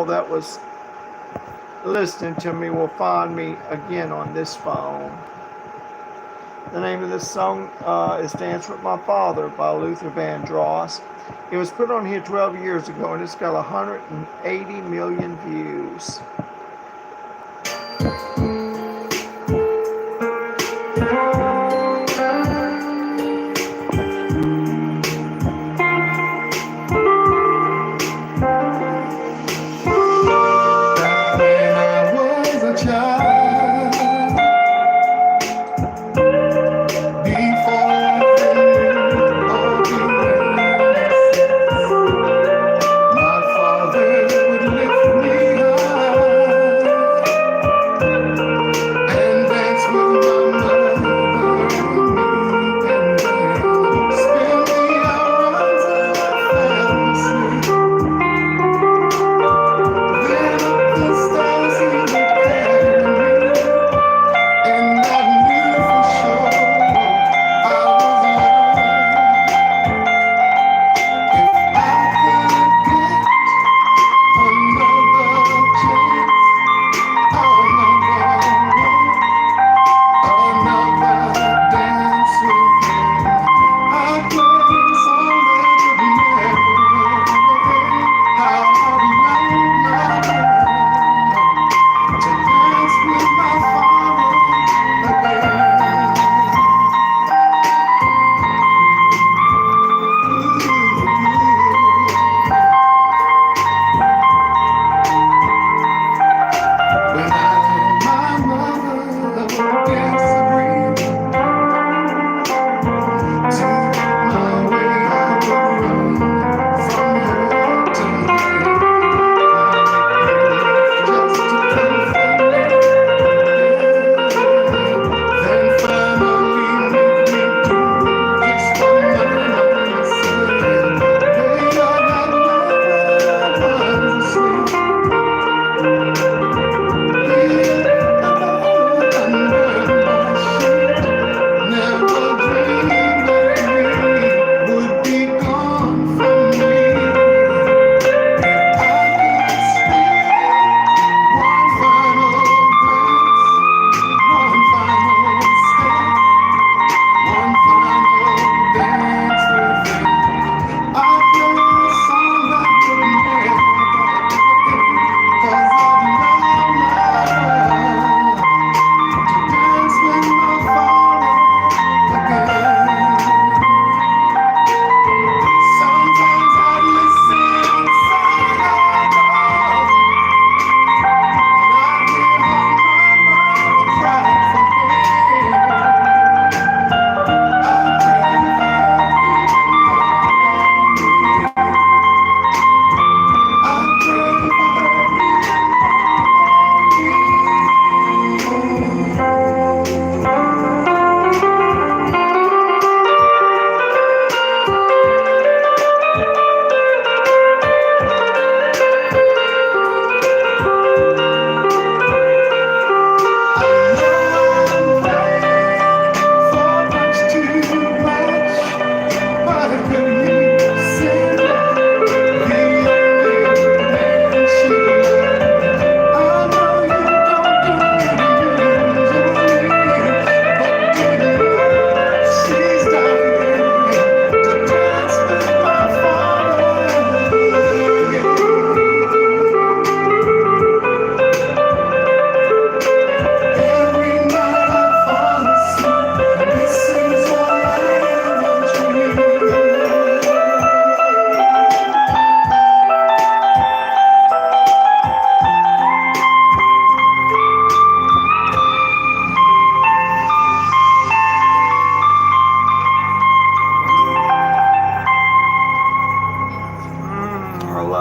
all that was listening to me will find me again on this phone. The name of this song is Dance with My Father by Luther Vandross. It was put on here 12 years ago and it's got 180 million views.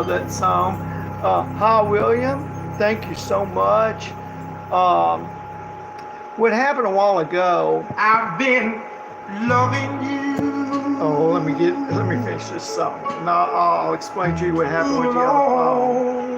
That song. Hi, William. Thank you so much. What happened a while ago? I've been loving you. Oh, let me finish this song. Now I'll explain to you what happened with you on the phone.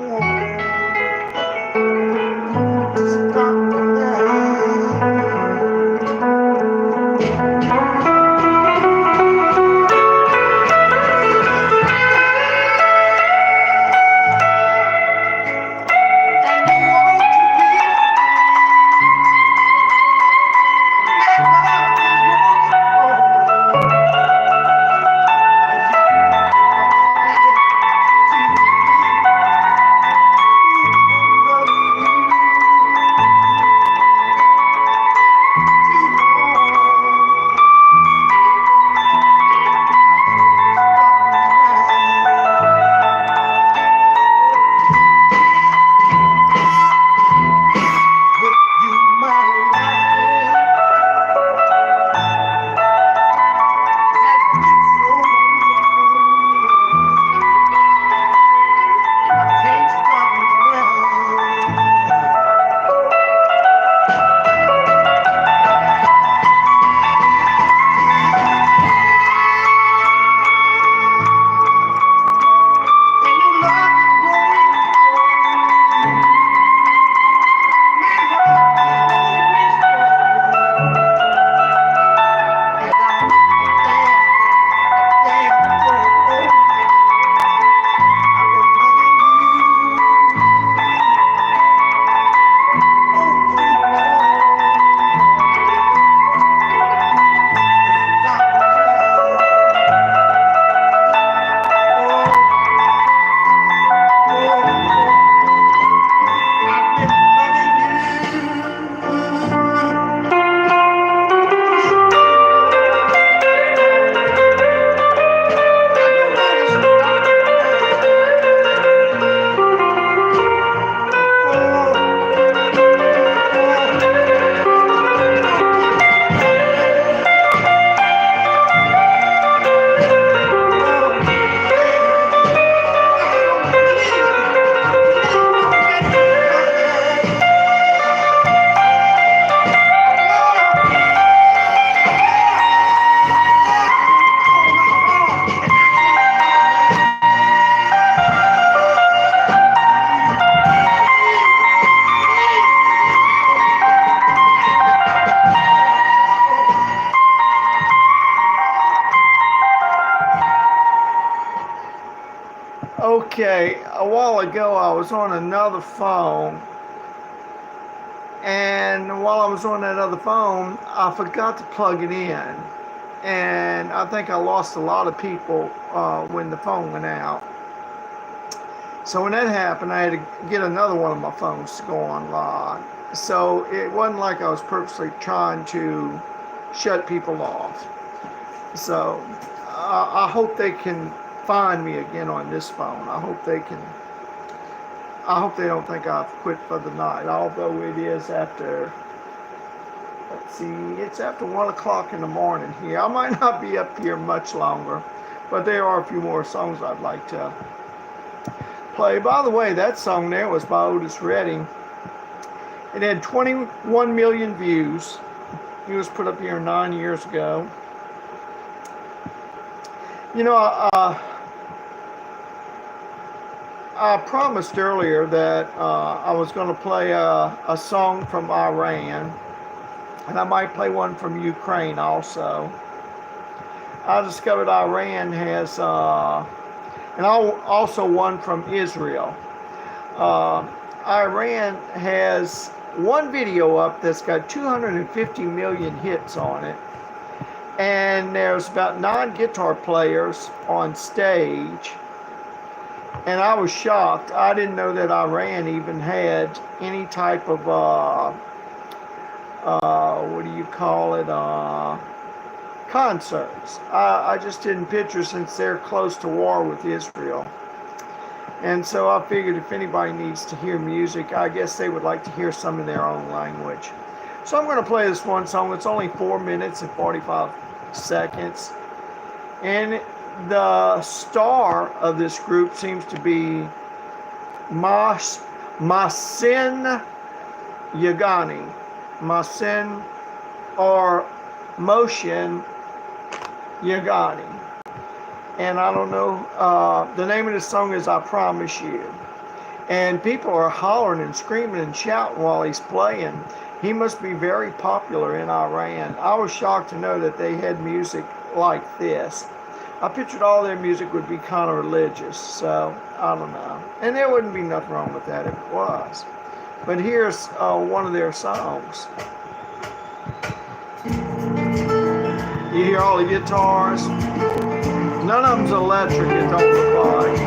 Okay, a while ago I was on another phone, and while I was on that other phone, I forgot to plug it in. And I think I lost a lot of people when the phone went out. So when that happened, I had to get another one of my phones to go online. So it wasn't like I was purposely trying to shut people off. So I hope they can find me again on this phone. I hope they don't think I've quit for the night, although it is after, let's see, it's after 1 o'clock in the morning here. I might not be up here much longer, but there are a few more songs I'd like to play. By the way, that song there was by Otis Redding. It had 21 million views. He was put up here 9 years ago. You know, I promised earlier that I was going to play a song from Iran, and I might play one from Ukraine also. I discovered Iran has, and also one from Israel. Iran has one video up that's got 250 million hits on it, and there's about 9 guitar players on stage. And I was shocked. I didn't know that Iran even had any type of, what do you call it, concerts. I just didn't picture, since they're close to war with Israel. And so I figured if anybody needs to hear music, I guess they would like to hear some in their own language. So I'm going to play this one song. It's only 4 minutes and 45 seconds. And the star of this group seems to be Masin Yagani. Masin or Moshin Yagani. And I don't know, the name of the song is I Promise You. And people are hollering and screaming and shouting while he's playing. He must be very popular in Iran. I was shocked to know that they had music like this. I pictured all their music would be kind of religious, so I don't know. And there wouldn't be nothing wrong with that if it was. But here's one of their songs. You hear all the guitars? None of them's electric, it don't look like.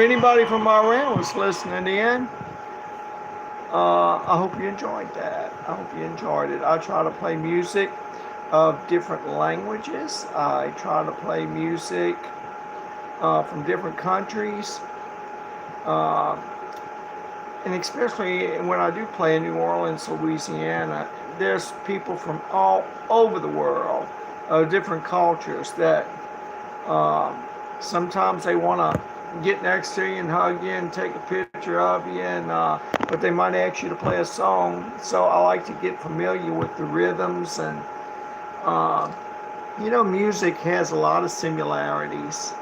anybody from Iran was listening in, I hope you enjoyed that. I hope you enjoyed it. I try to play music of different languages. I try to play music from different countries. Uh, and especially when I do play in New Orleans, Louisiana, there's people from all over the world, different cultures that sometimes they want to get next to you and hug you and take a picture of you, and but they might ask you to play a song. So I like to get familiar with the rhythms, and music has a lot of similarities.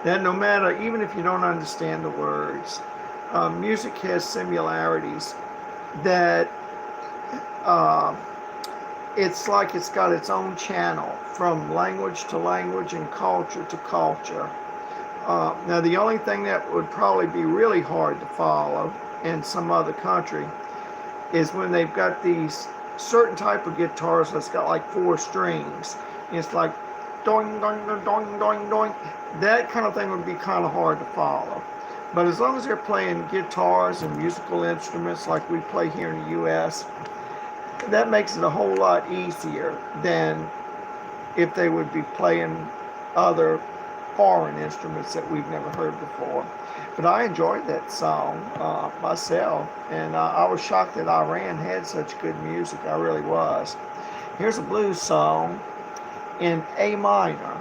That no matter, even if you don't understand the words, music has similarities that it's like it's got its own channel from language to language and culture to culture. Now, the only thing that would probably be really hard to follow in some other country is when they've got these certain type of guitars that's got like 4 strings. It's like doing, doing, doing, doing, doing. That kind of thing would be kind of hard to follow. But as long as they're playing guitars and musical instruments like we play here in the U.S., that makes it a whole lot easier than if they would be playing other foreign instruments that we've never heard before. But I enjoyed that song myself, and I was shocked that Iran had such good music. I really was. Here's a blues song in A minor,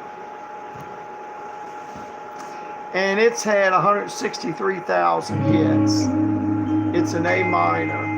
and it's had 163,000 hits. It's an A minor.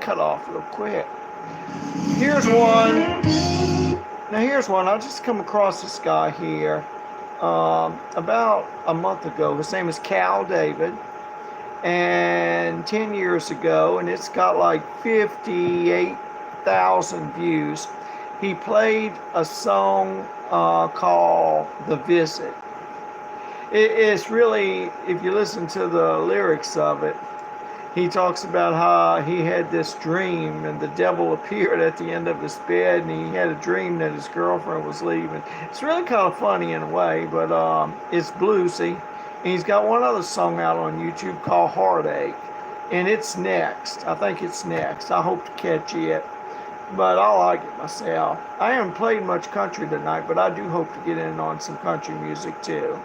cut off real quick. Here's one. Now here's one. I just come across this guy here about a month ago. His name is Cal David. And 10 years ago, and it's got like 58,000 views. He played a song called The Visit. It's really, if you listen to the lyrics of it, he talks about how he had this dream and the devil appeared at the end of his bed and he had a dream that his girlfriend was leaving. It's really kind of funny in a way, but it's bluesy. And he's got one other song out on YouTube called Heartache. And it's next. I think it's next. I hope to catch it. But I like it myself. I haven't played much country tonight, but I do hope to get in on some country music too.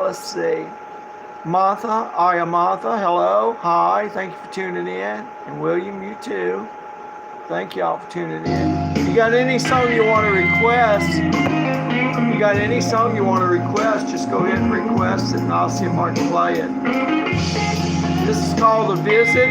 Let's see. Martha, Martha, hello, hi, thank you for tuning in. And William, you too. Thank y'all for tuning in. You got any song you want to request? Just go ahead and request it and I'll see if I can play it. This is called The Visit.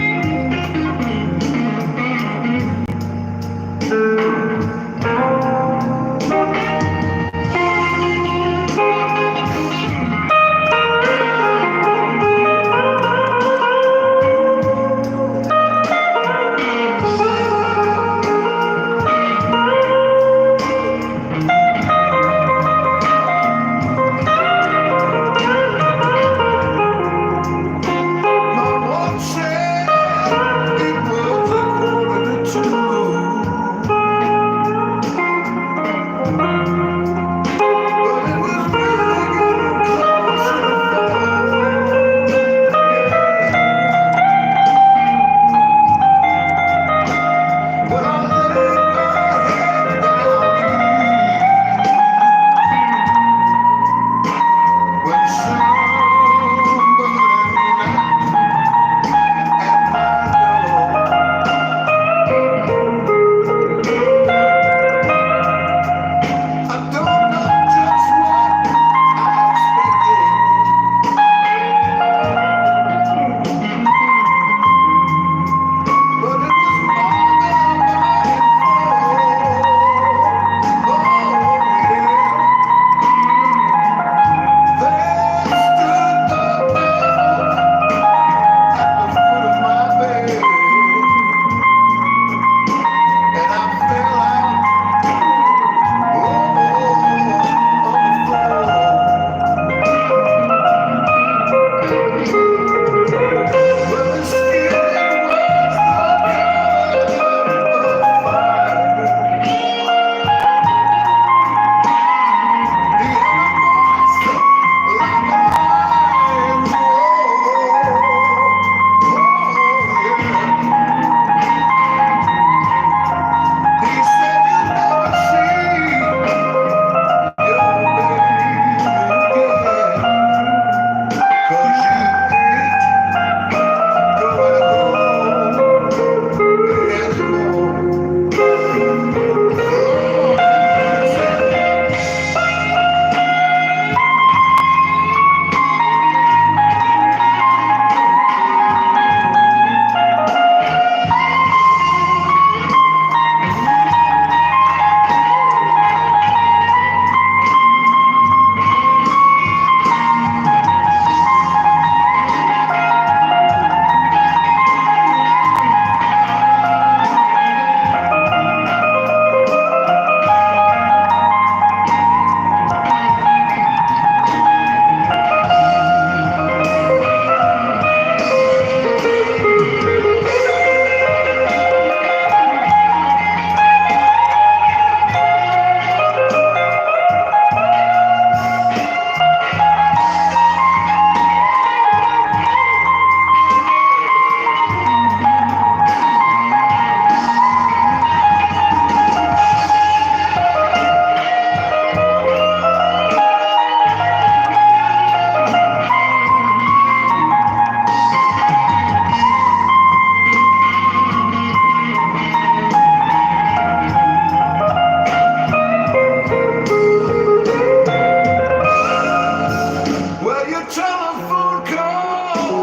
Telephone call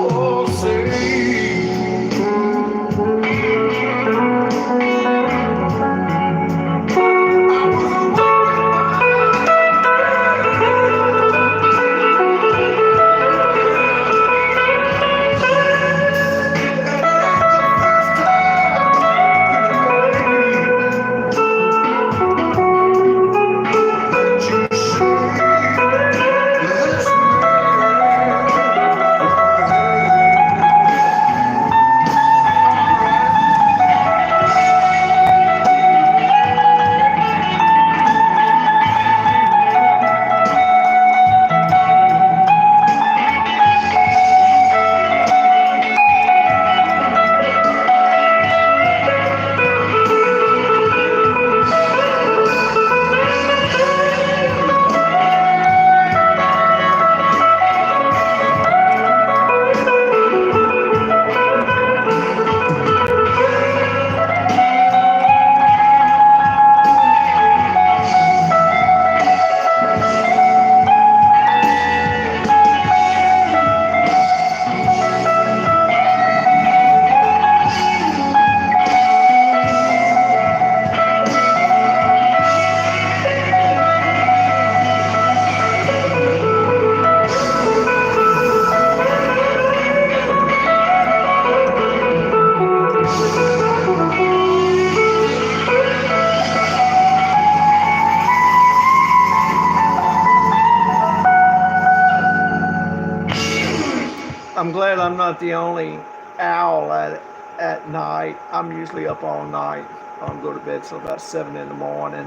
I'm glad I'm not the only owl at night. I'm usually up all night. I don't go to bed till about 7 in the morning.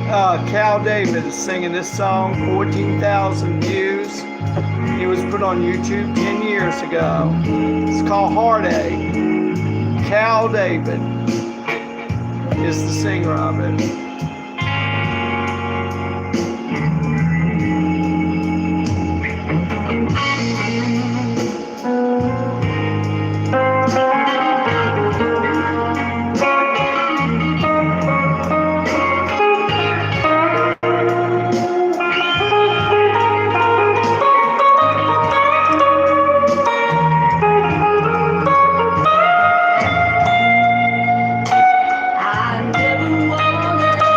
Cal David is singing this song, 14,000 views. It was put on YouTube 10 years ago. It's called Heartache. Cal David is the singer of it. I never wanted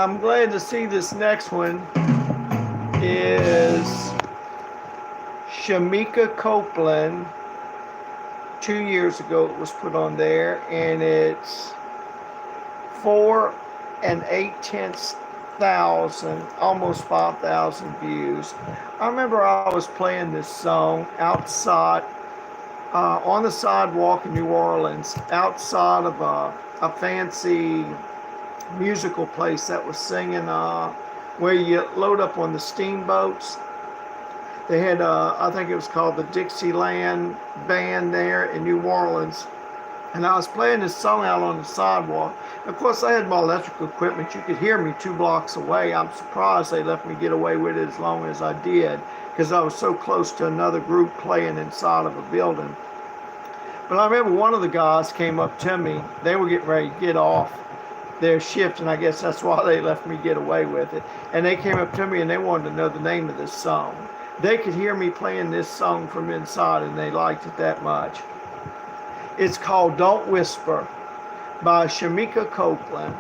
I'm glad to see this next one is Shamika Copeland. 2 years ago it was put on there, and it's 4 8/10 thousand, almost 5,000 views. I remember I was playing this song outside, on the sidewalk in New Orleans, outside of a fancy musical place that was singing, where you load up on the steamboats. They had, I think it was called the Dixieland Band there in New Orleans. And I was playing this song out on the sidewalk. Of course, I had my electrical equipment. You could hear me 2 blocks away. I'm surprised they let me get away with it as long as I did, because I was so close to another group playing inside of a building. But I remember one of the guys came up to me. They were getting ready to get off their shift, and I guess that's why they let me get away with it. And they came up to me and they wanted to know the name of this song. They could hear me playing this song from inside, and they liked it that much. It's called Don't Whisper by Shamika Copeland.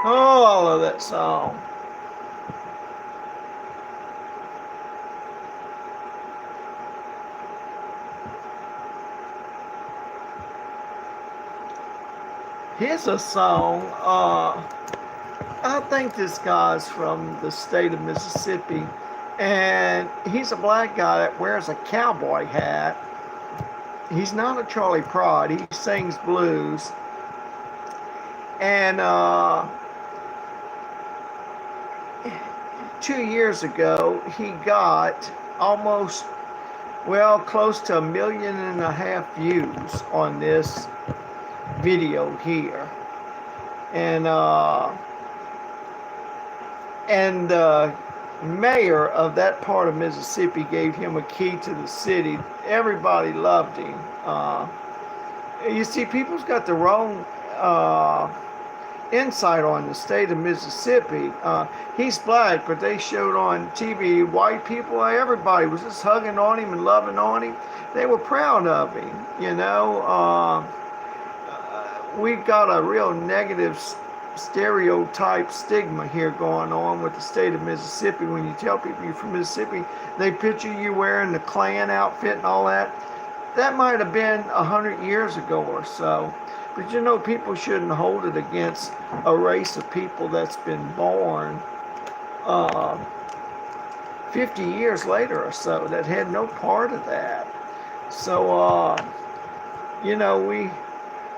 Oh, I love that song. Here's a song. I think this guy's from the state of Mississippi, and he's a black guy that wears a cowboy hat. He's not a Charlie Pride. He sings blues, and 2 years ago he got almost, well, close to 1.5 million views on this video here, and the mayor of that part of Mississippi gave him a key to the city. Everybody loved him. You see, people's got the wrong insight on the state of Mississippi. He's black, but they showed on TV white people, everybody was just hugging on him and loving on him. They were proud of him, you know. We've got a real negative stereotype stigma here going on with the state of Mississippi. When you tell people you're from Mississippi, they picture you wearing the Klan outfit and all that. That might have been 100 years ago or so. But you know, people shouldn't hold it against a race of people that's been born 50 years later or so that had no part of that. So, you know,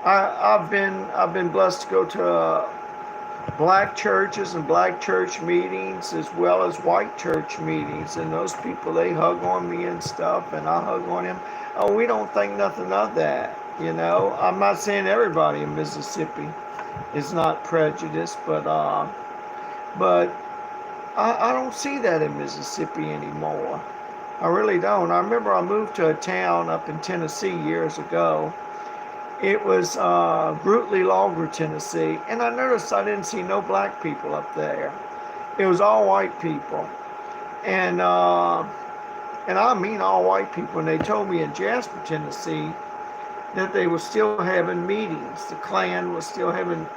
I've been blessed to go to black churches and black church meetings as well as white church meetings, and those people, they hug on me and stuff, and I hug on them. Oh, we don't think nothing of that, you know. I'm not saying everybody in Mississippi is not prejudiced, but I don't see that in Mississippi anymore. I really don't. I remember I moved to a town up in Tennessee years ago. It was Brutally Longer, Tennessee, and I noticed I didn't see no black people up there. It was all white people, and I mean all white people. And they told me in Jasper, Tennessee, that they were still having meetings. The Klan was still having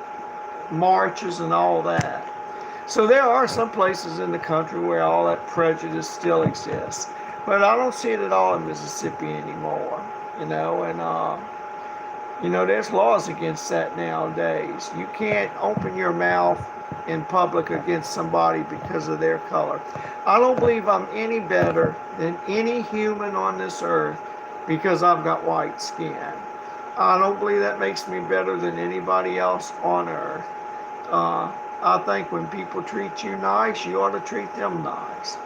marches and all that. So there are some places in the country where all that prejudice still exists, but I don't see it at all in Mississippi anymore. You know, and you know, there's laws against that nowadays. You can't open your mouth in public against somebody because of their color. I don't believe I'm any better than any human on this earth because I've got white skin. I don't believe that makes me better than anybody else on earth. I think when people treat you nice, you ought to treat them nice.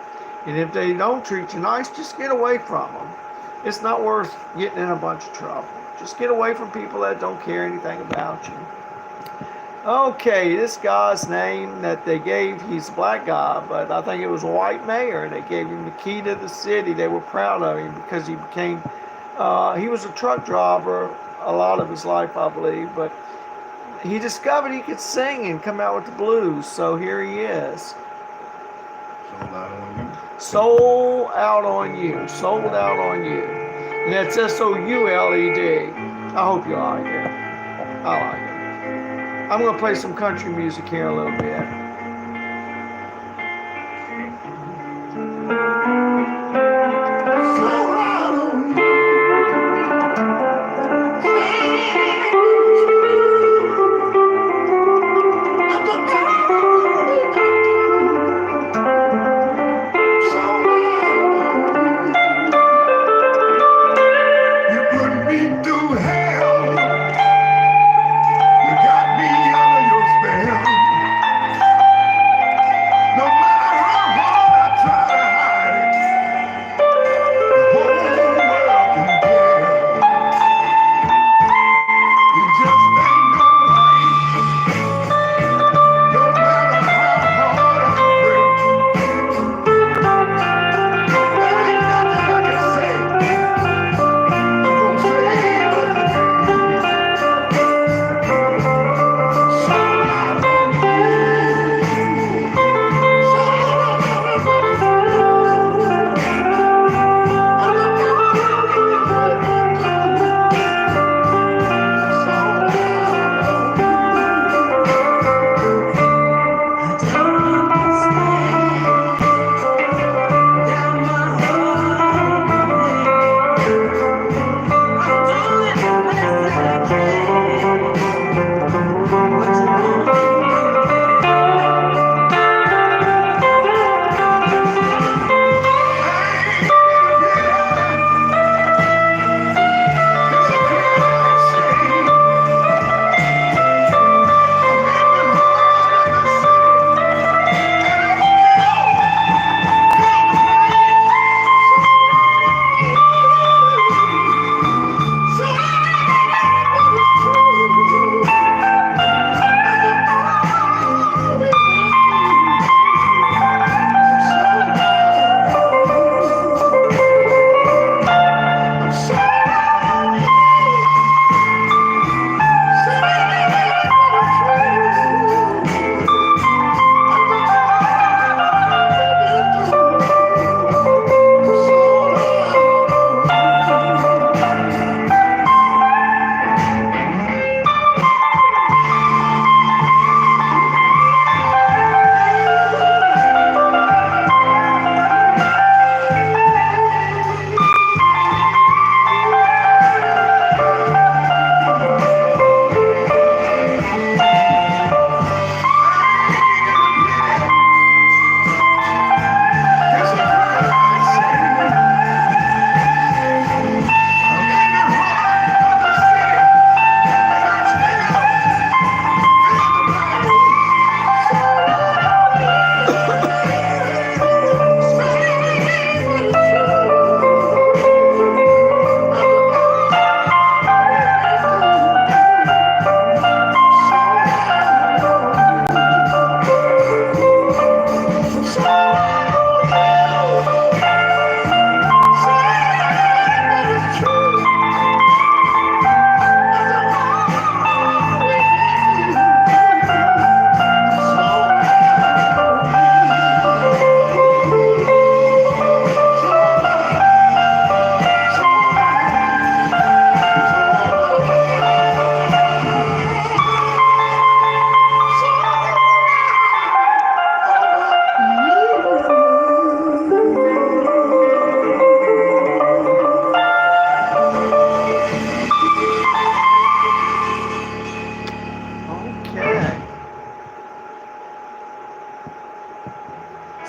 And if they don't treat you nice, just get away from them. It's not worth getting in a bunch of trouble. Just get away from people that don't care anything about you. Okay, this guy's name that they gave, he's a black guy, but I think it was a white mayor. They gave him the key to the city. They were proud of him because he became, he was a truck driver a lot of his life, I believe, but he discovered he could sing and come out with the blues, so here he is. Sold out on you. Sold out on you. Sold out on you. And that's SOULED. I hope you like it. I like it. I'm going to play some country music here a little bit.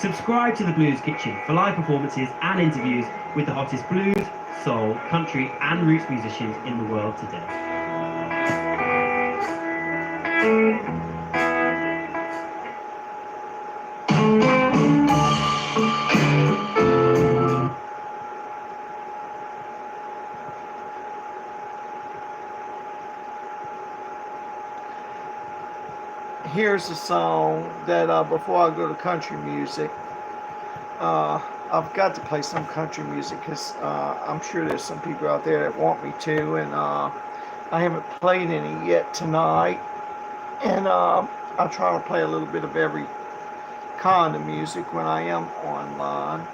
Subscribe to the Blues Kitchen for live performances and interviews with the hottest blues, soul, country and roots musicians in the world today. Here's a song that before I go to country music, I've got to play some country music because I'm sure there's some people out there that want me to, and I haven't played any yet tonight. And I try to play a little bit of every kind of music when I am online.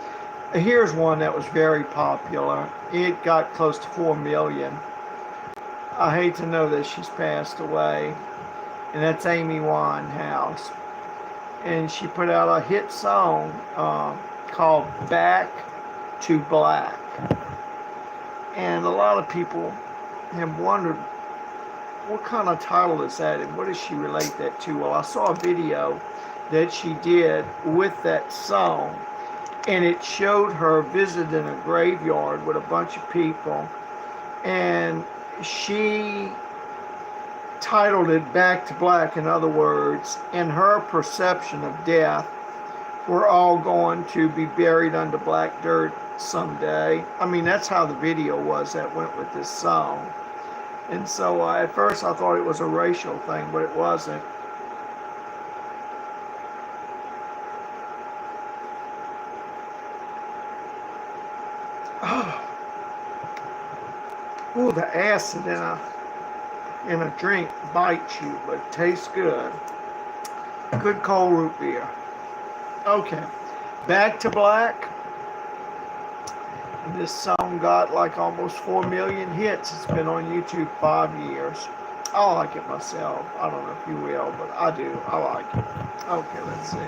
Here's one that was very popular. It got close to 4 million. I hate to know that she's passed away. And that's Amy Winehouse. And she put out a hit song called Back to Black. And a lot of people have wondered, what kind of title is that and what does she relate that to? Well, I saw a video that she did with that song, and it showed her visiting a graveyard with a bunch of people, and she titled it Back to Black. In other words, in her perception of death, we're all going to be buried under black dirt someday. I mean, that's how the video was that went with this song. And so at first I thought it was a racial thing, but it wasn't. Oh, the acid in a drink bites you, but it tastes good. Good cold root beer. Okay, Back to Black. This song got like almost 4 million hits. It's been on YouTube 5 years. I like it myself. I don't know if you will, but I do. I like it. Okay, let's see.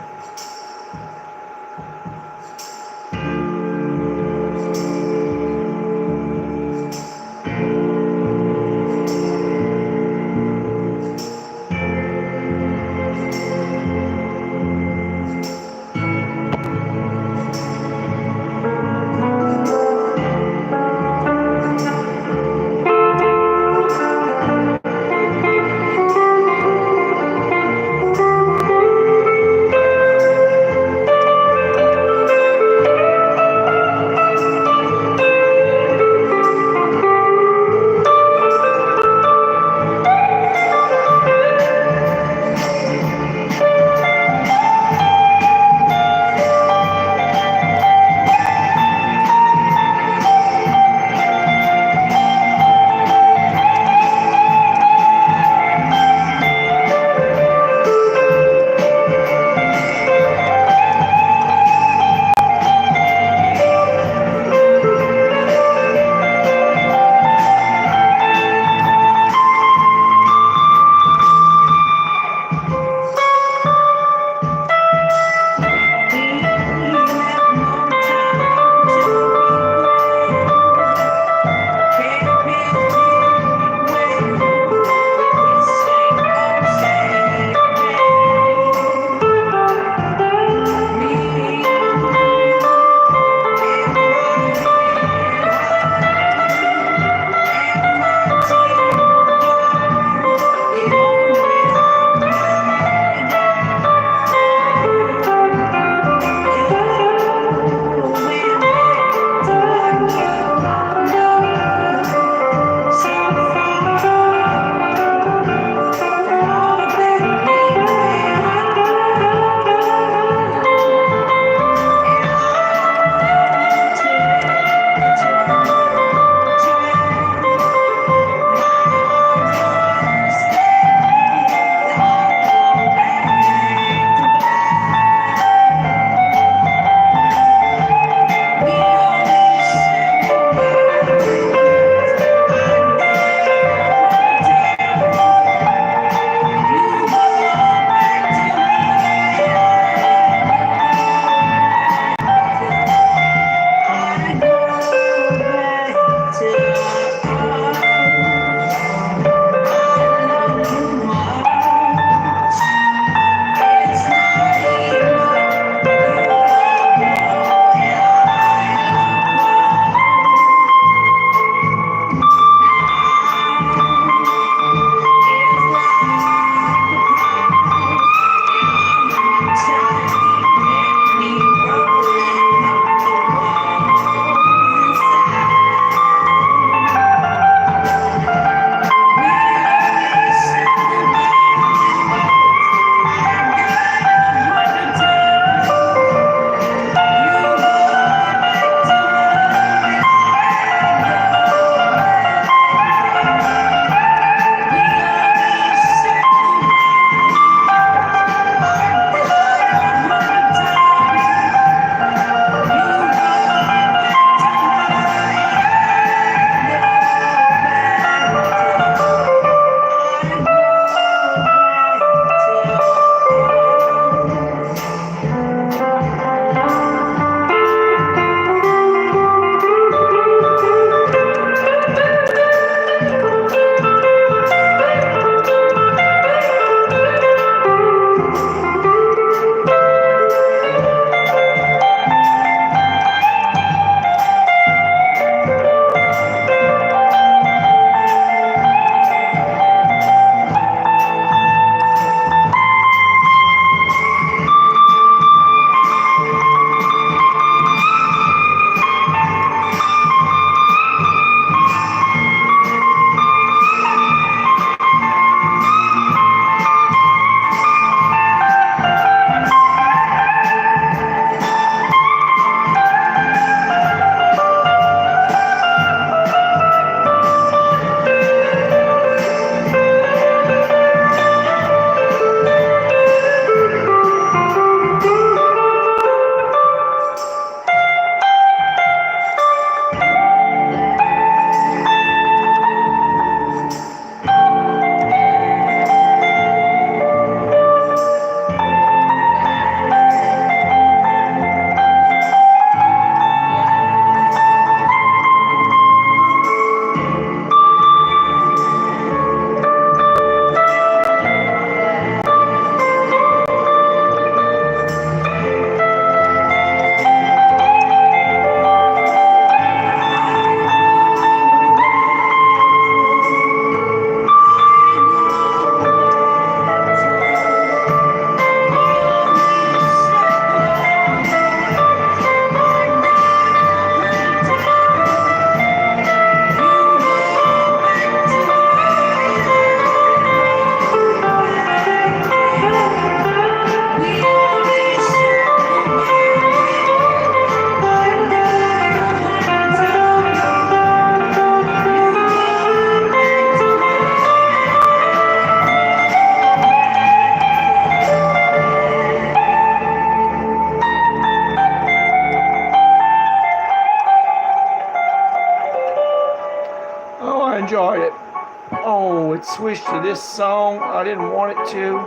it switched to this song. I didn't want it to.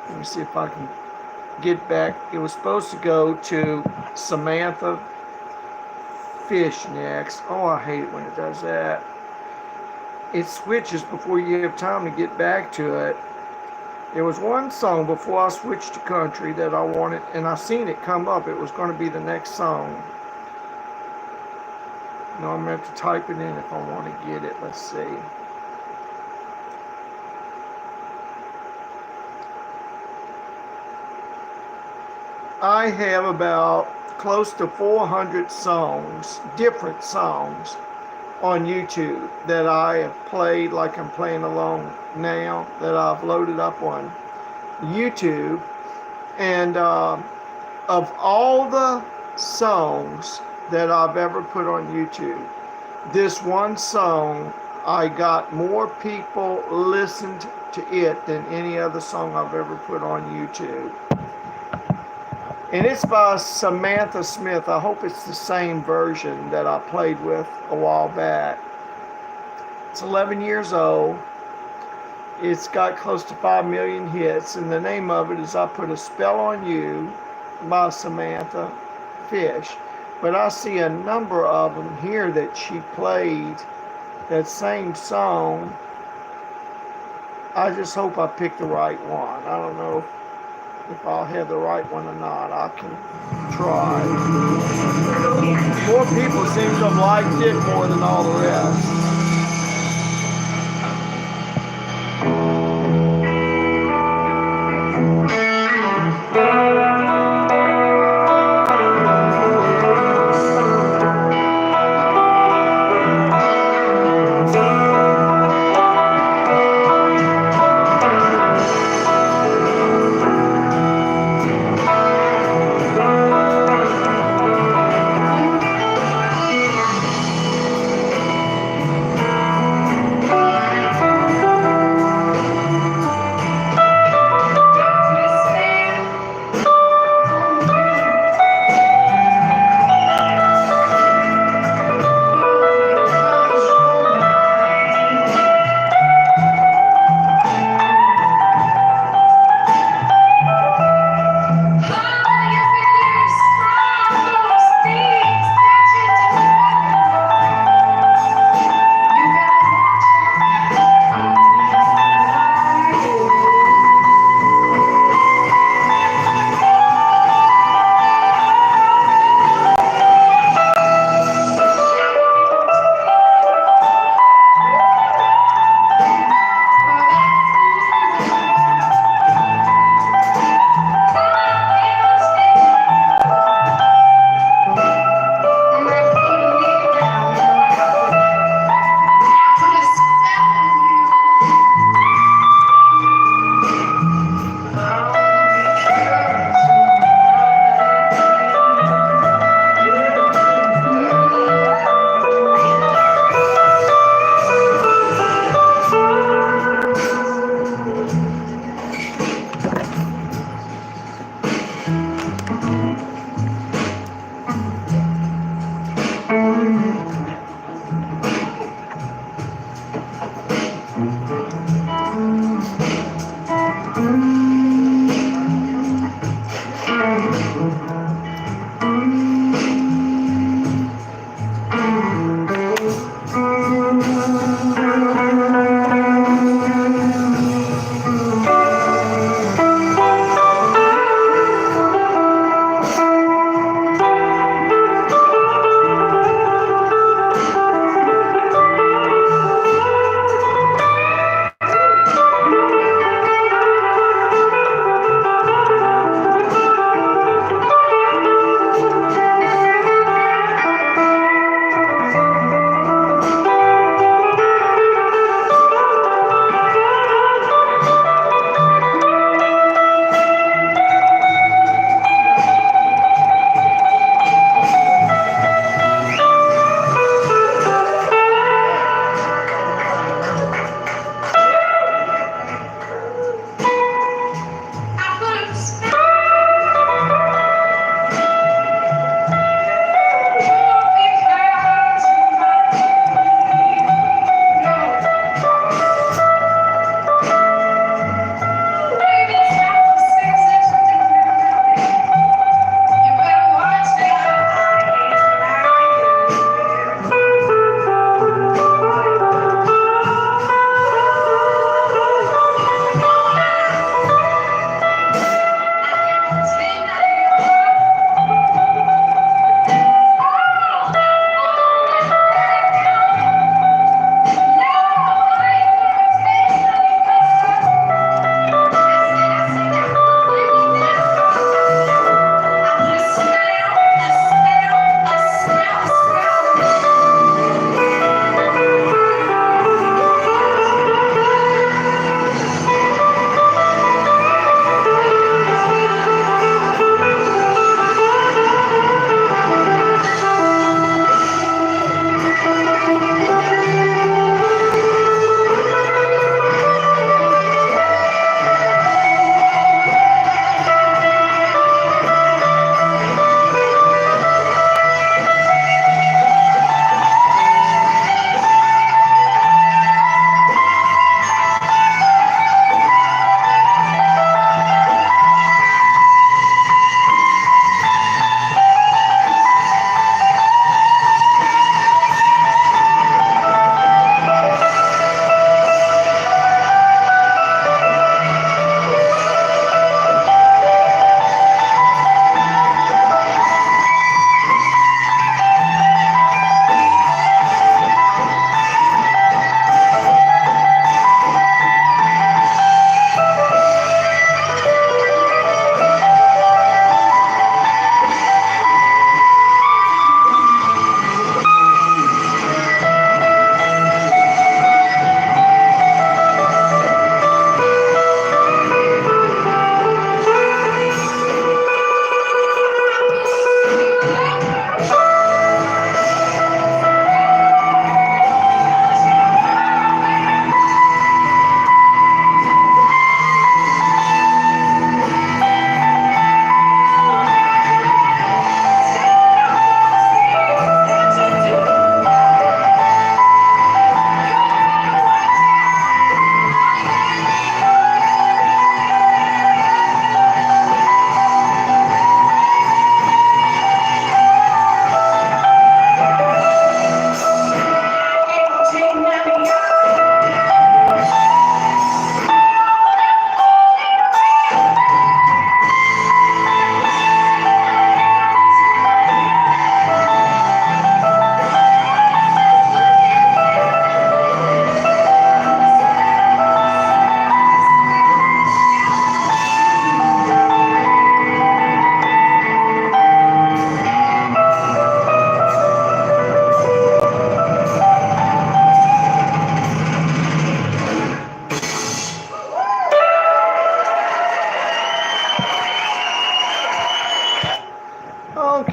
Let me see if I can get back. It was supposed to go to Samantha Fish next. Oh, I hate it when it does that. It switches before you have time to get back to it. There was one song before I switched to country that I wanted, and I seen it come up. It was going to be the next song. Now I'm going to have to type it in if I want to get it. Let's see. I have about close to 400 songs, different songs, on YouTube that I have played, like I'm playing along now, that I've loaded up on YouTube. And of all the songs that I've ever put on YouTube, this one song, I got more people listened to it than any other song I've ever put on YouTube. And it's by Samantha Smith. I hope it's the same version that I played with a while back. It's 11 years old. It's got close to 5 million hits. And the name of it is I Put a Spell on You by Samantha Fish. But I see a number of them here that she played that same song. I just hope I picked the right one. I don't know if I'll have the right one or not. I can try. More people seem to have liked it more than all the rest.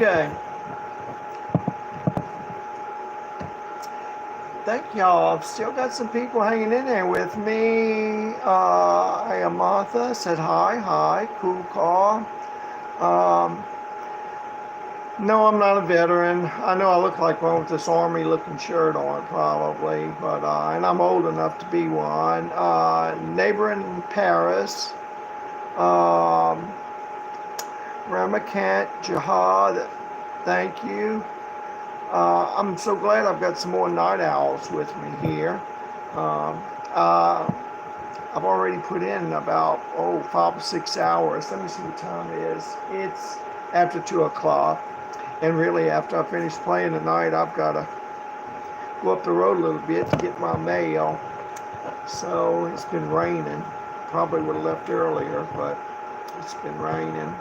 Okay. Thank y'all. I've still got some people hanging in there with me. Martha said hi. Hi. Cool call. No, I'm not a veteran. I know I look like one with this army looking shirt on probably, but and I'm old enough to be one. Neighbor in Paris. Ramakant Jihad, thank you. I'm so glad I've got some more night owls with me here. I've already put in about 5 or 6 hours. Let me see what time it is. It's after 2 o'clock. And really, after I finish playing tonight, I've got to go up the road a little bit to get my mail. So it's been raining. Probably would have left earlier, but it's been raining.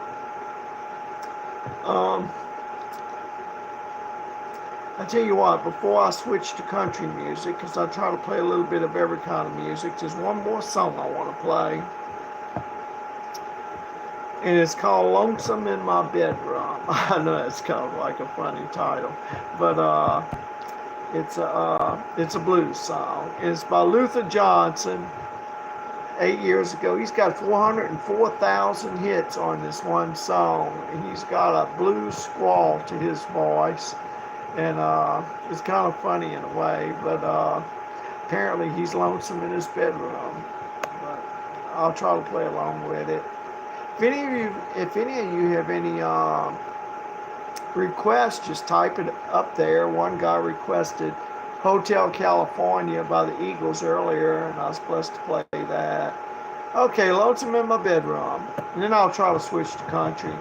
I tell you what, before I switch to country music, because I try to play a little bit of every kind of music, there's one more song I want to play. And it's called Lonesome in My Bedroom. I know it's kind of like a funny title, but it's a blues song. It's by Luther Johnson. 8 years ago, he's got 404,000 hits on this one song. He's got a blues squall to his voice, and it's kind of funny in a way. But apparently, he's lonesome in his bedroom. But I'll try to play along with it. If any of you have any requests, just type it up there. One guy requested Hotel California by the Eagles earlier, and I was blessed to play that. Okay, Lonesome in My Bedroom. And then I'll try to switch to country.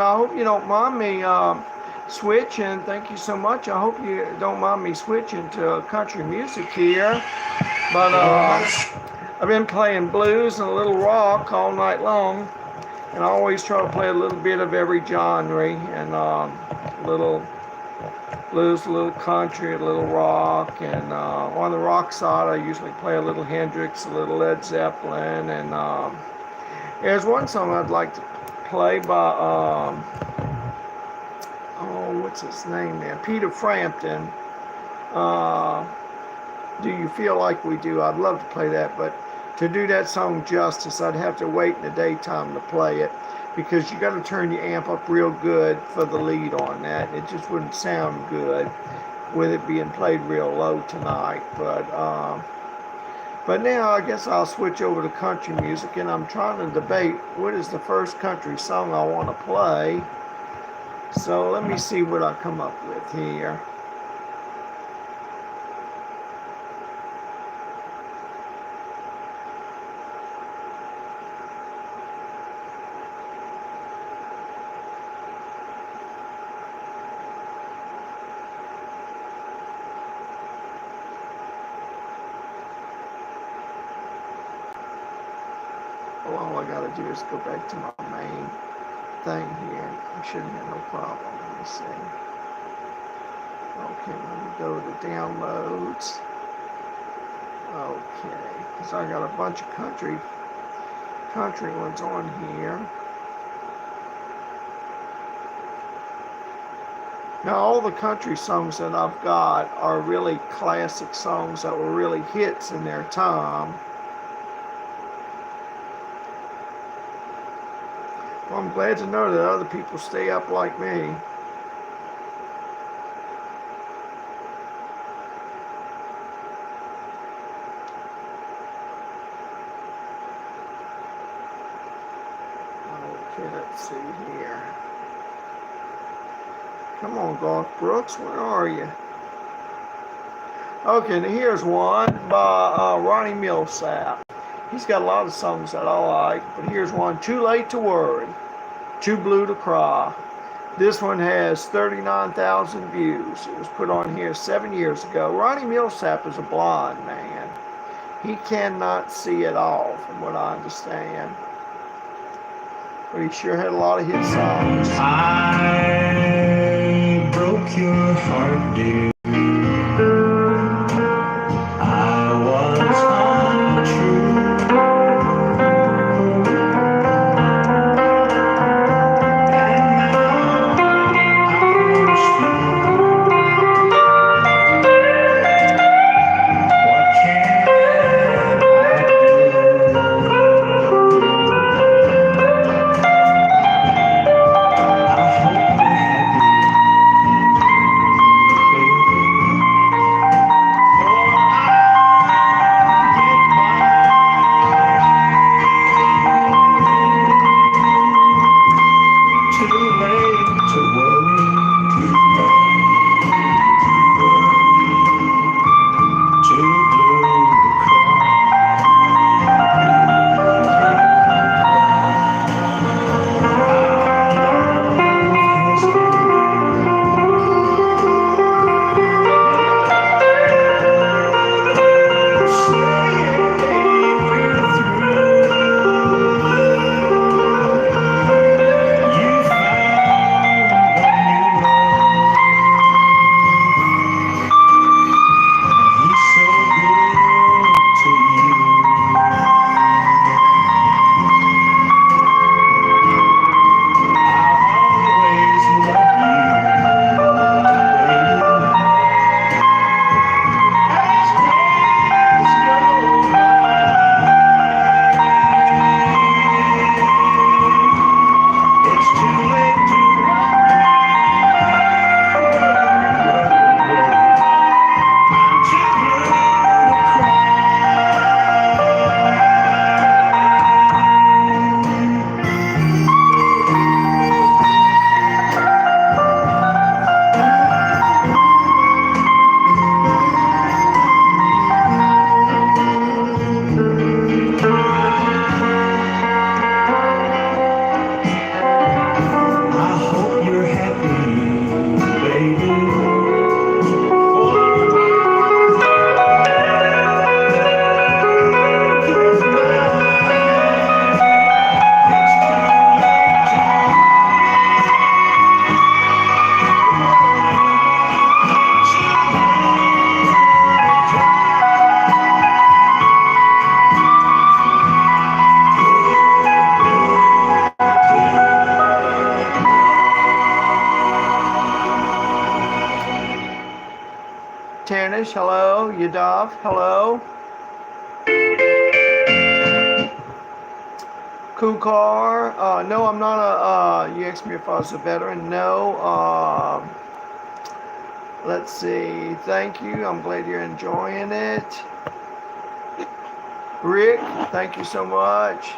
I hope you don't mind me switching. Thank you so much. I hope you don't mind me switching to country music here. But I've been playing blues and a little rock all night long, and I always try to play a little bit of every genre, and a little blues, a little country, a little rock, and on the rock side I usually play a little Hendrix, a little Led Zeppelin, and there's one song I'd like to play by oh, what's his name there? Peter Frampton. Do You Feel Like We Do? I'd love to play that, but to do that song justice, I'd have to wait in the daytime to play it, because you got to turn your amp up real good for the lead on that. It just wouldn't sound good with it being played real low tonight. But now I guess I'll switch over to country music, and I'm trying to debate what is the first country song I want to play. So let me see what I come up with here. Well, all I gotta do is go back to my main thing here. I shouldn't have no problem. Let me see. Okay, let me go to downloads. Okay, because I got a bunch of country ones on here. Now, all the country songs that I've got are really classic songs that were really hits in their time. Well, I'm glad to know that other people stay up like me. Okay, let's see here. Come on, Garth Brooks, where are you? Okay, now here's one by Ronnie Millsap. He's got a lot of songs that I like, but here's one, Too Late to Worry, Too Blue to Cry. This one has 39,000 views. It was put on here 7 years ago. Ronnie Millsap is a blind man. He cannot see at all, from what I understand. But he sure had a lot of hit songs. I broke your heart, dear. Tanish, hello. Yadav, hello. Kukar, no, I'm not you asked me if I was a veteran. No. Let's see. Thank you. I'm glad you're enjoying it. Rick, thank you so much.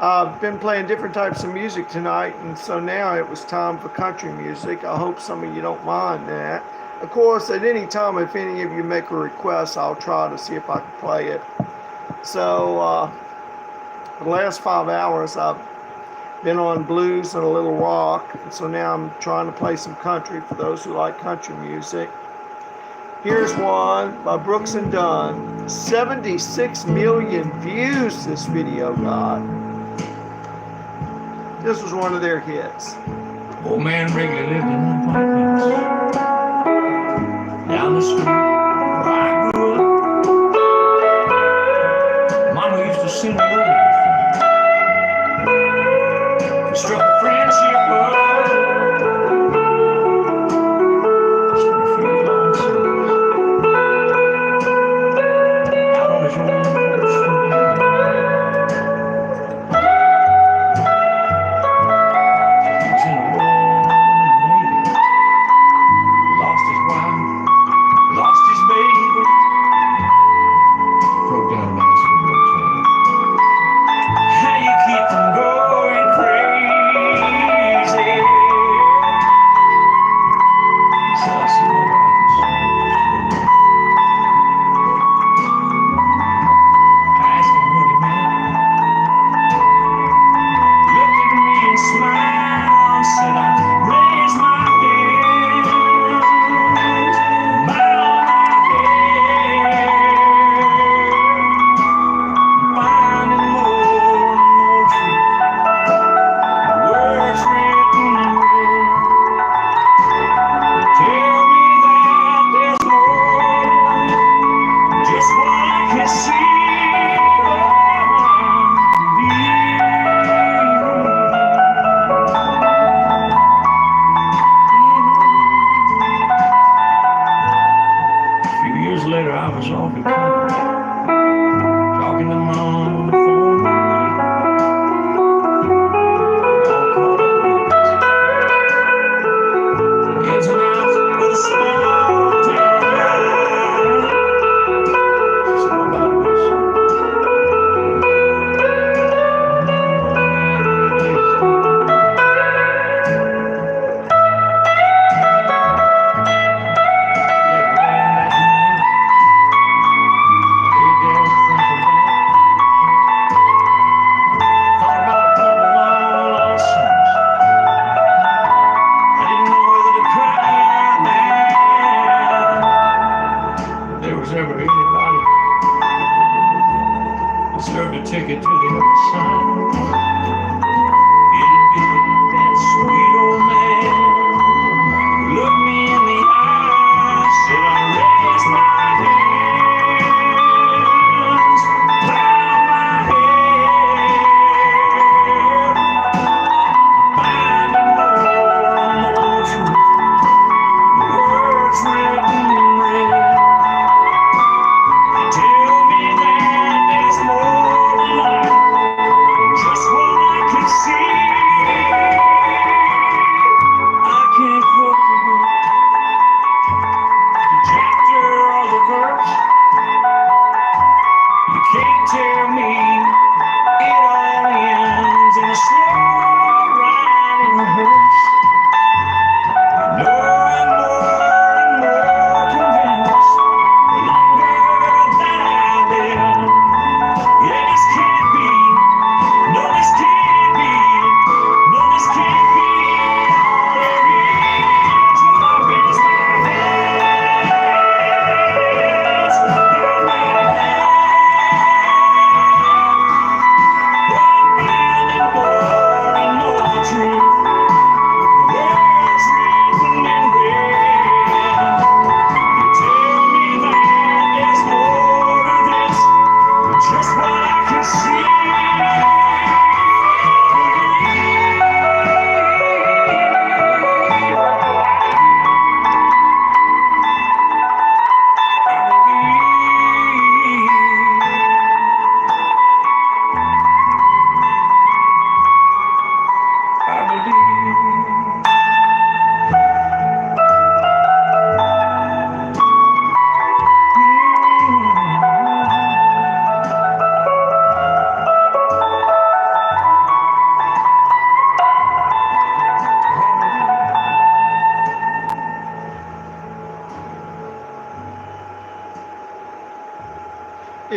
I've been playing different types of music tonight, and so now it was time for country music. I hope some of you don't mind that. Of course, at any time, if any of you make a request, I'll try to see if I can play it. So, for the last 5 hours, I've been on blues and a little rock, and so now I'm trying to play some country for those who like country music. Here's one by Brooks and Dunn. 76 million views this video got. This was one of their hits. Old man Wrigley lived in an apartment down the street where I grew up. Mama used to sing a little. We struck a friendship up. Struck a few long songs out on his own porch. Broke down basketball team.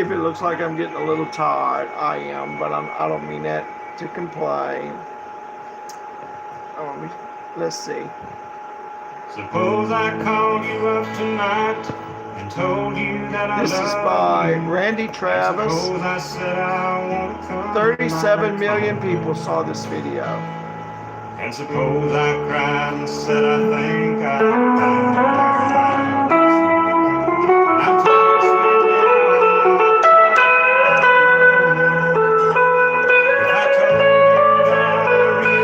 if it looks like I'm getting a little tired. I am, but I don't mean that to complain. Let's see. Suppose I called you up tonight and told you that I This love is by you. Randy Travis. Suppose I said I want to come 37 million tonight. people saw this video. And suppose I cried and said I think I found a paradise. And I told you if I told you that I realized you're alright, and it's killing me to be so would you tell me what the love that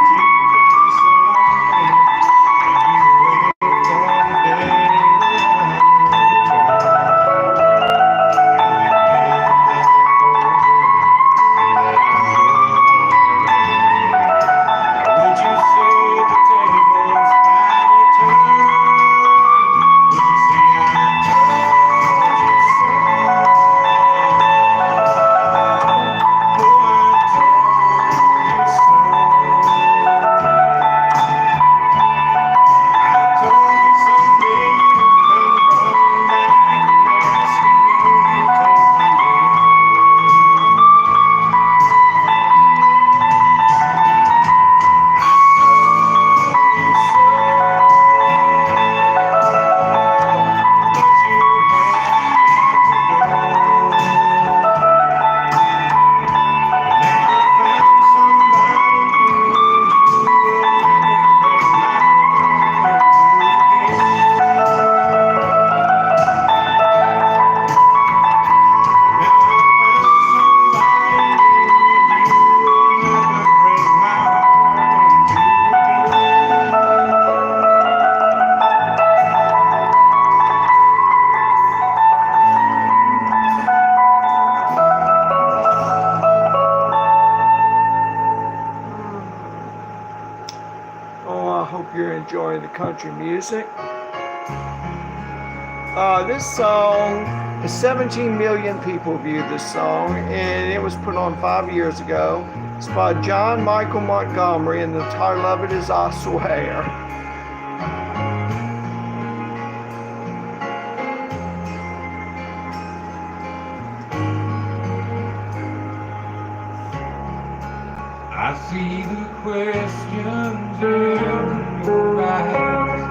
you would you simply laugh at me and say, I told you so? I hope you're enjoying the country music. This song, 17 million people viewed this song, and it was put on 5 years ago. It's by John Michael Montgomery, and the title of it is I Swear. I see the questions in your eyes.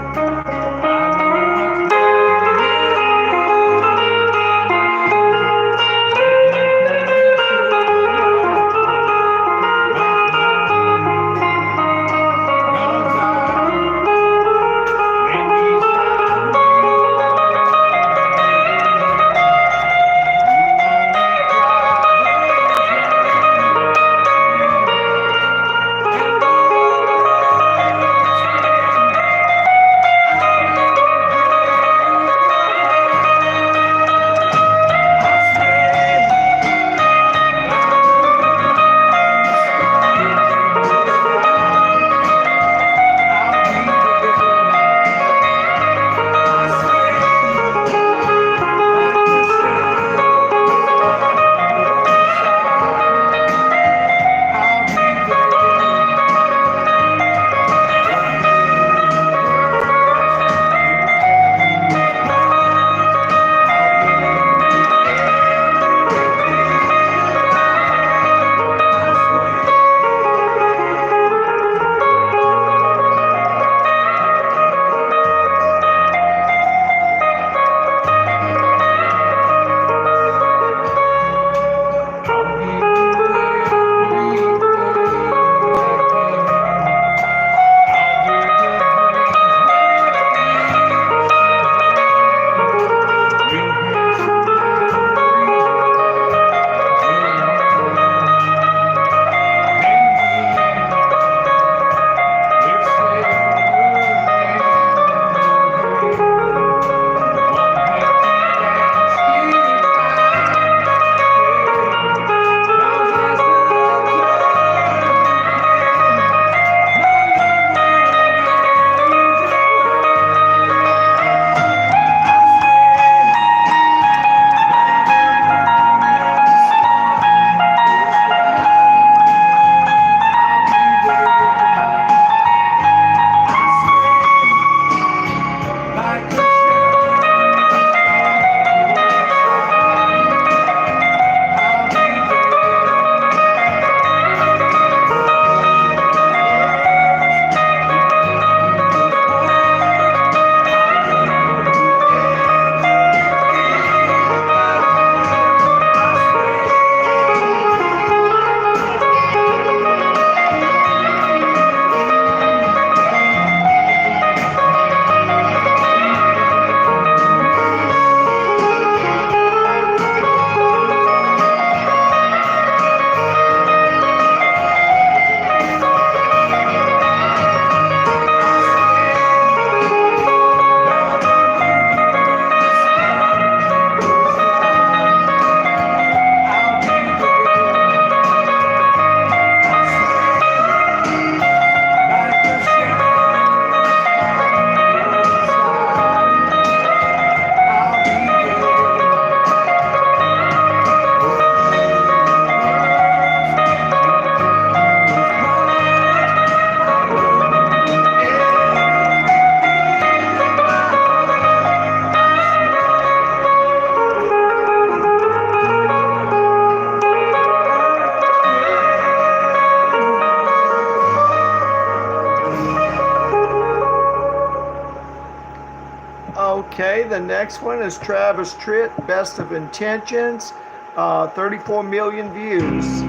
The next one is Travis Tritt, Best of Intentions, 34 million views.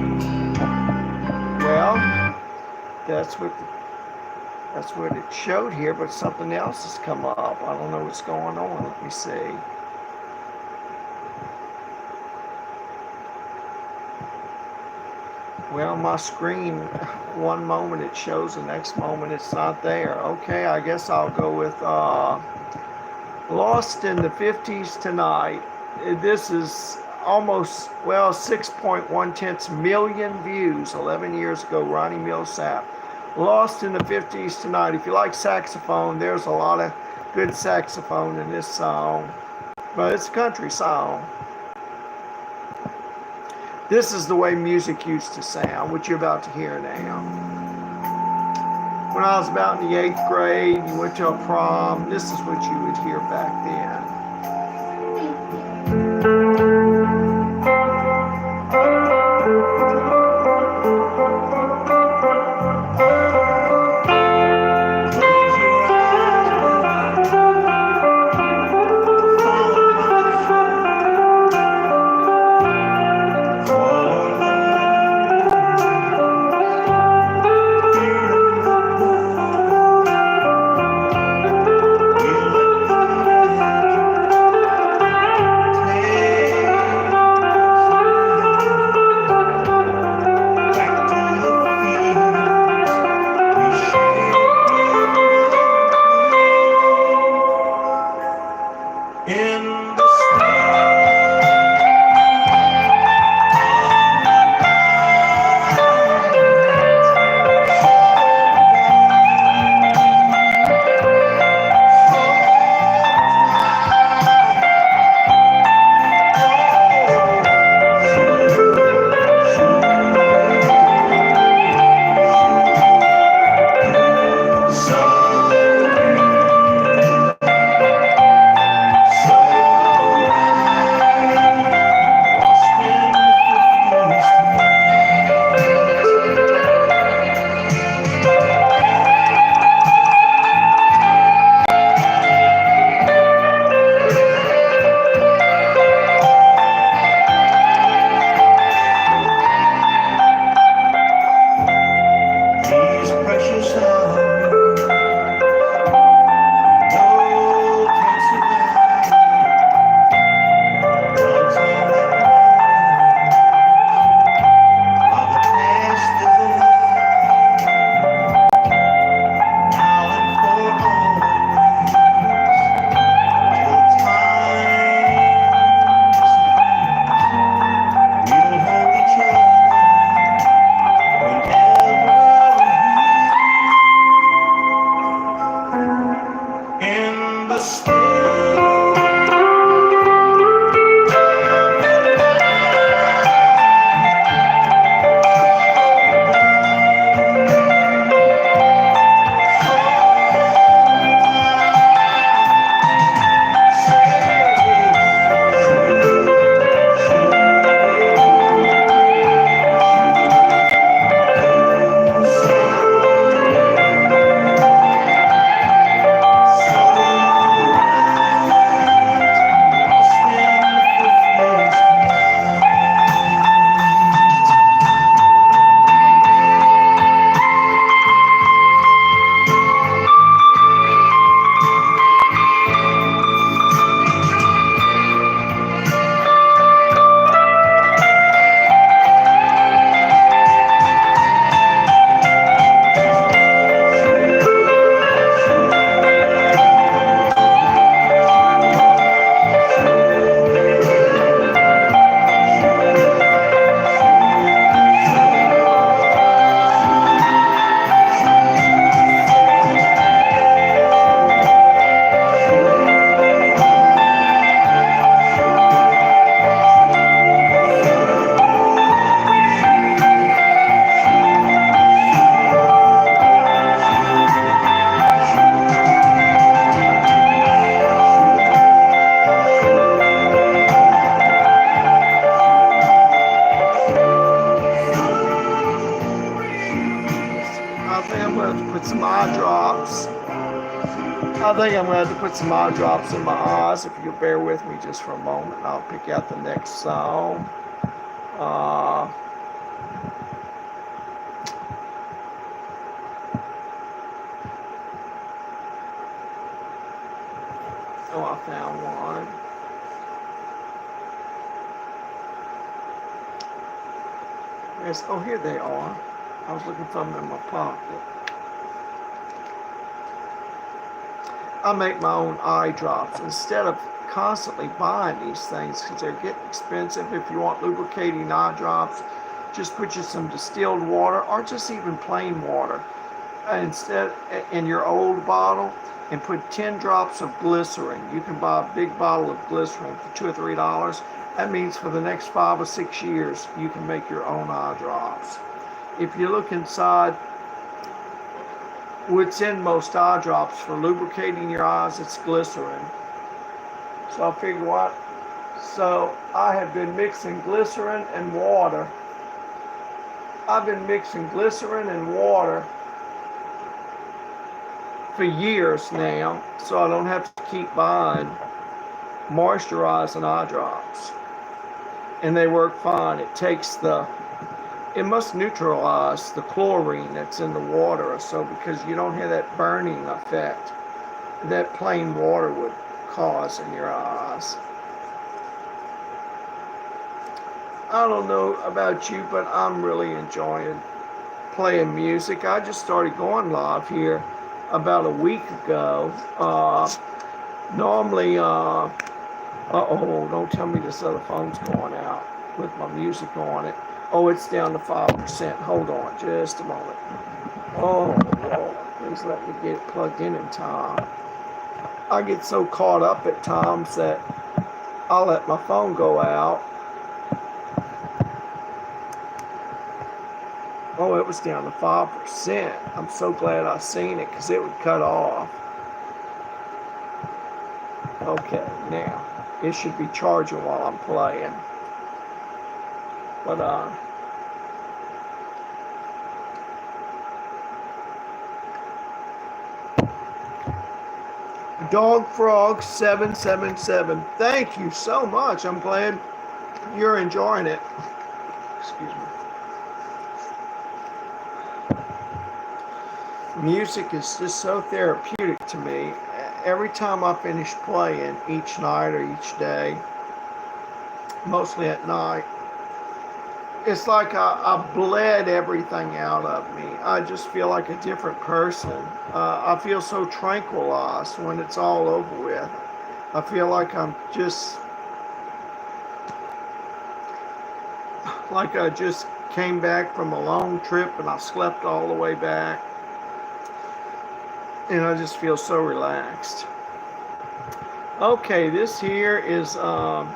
Well, that's what it showed here, but something else has come up. I don't know what's going on. Let me see. Well, my screen, one moment it shows, the next moment it's not there. Okay, I guess I'll go with Lost in the 50s Tonight. This is almost, well, 6.1 million views 11 years ago. Ronnie Millsap. Lost in the 50s Tonight. If you like saxophone, there's a lot of good saxophone in this song, but it's a country song. This is the way music used to sound, what you're about to hear now. When I was about in the 8th grade, you went to a prom, this is what you would hear back then. I think I'm going to have to put some eye drops in my eyes. If you'll bear with me just for a moment, I'll pick out the next song. Oh, I found one. Yes, oh, here they are. I was looking for them in my pocket. I make my own eye drops instead of constantly buying these things because they're getting expensive. If you want lubricating eye drops, just put you some distilled water or just even plain water instead in your old bottle and put 10 drops of glycerin. You can buy a big bottle of glycerin for $2 or $3. That means for the next 5 or 6 years, you can make your own eye drops. If you look inside, what's in most eye drops for lubricating your eyes, it's glycerin. So I figure what? So I have been mixing glycerin and water. I've been mixing glycerin and water for years now, so I don't have to keep buying moisturizing eye drops. And they work fine. It must neutralize the chlorine that's in the water or so, because you don't have that burning effect that plain water would cause in your eyes. I don't know about you, but I'm really enjoying playing music. I just started going live here about a week ago. Normally, uh-oh, don't tell me this other phone's going out with my music on it. Oh, it's down to 5%. Hold on just a moment. Oh, Lord, please let me get it plugged in time. I get so caught up at times that I'll let my phone go out. Oh, it was down to 5%. I'm so glad I seen it because it would cut off. Okay, now it should be charging while I'm playing. But Dog Frog 777. Thank you so much. I'm glad you're enjoying it. Excuse me. Music is just so therapeutic to me. Every time I finish playing each night or each day, mostly at night, it's like I bled everything out of me. I just feel like a different person. I feel so tranquilized when it's all over with. I feel like I'm just, like I just came back from a long trip and I slept all the way back. And I just feel so relaxed. Okay, this here is, boy,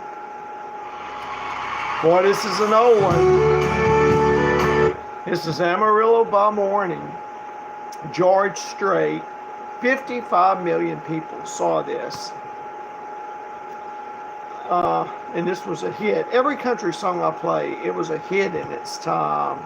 this is an old one. This is Amarillo by Morning, George Strait. 55 million people saw this. And this was a hit. Every country song I play, it was a hit in its time.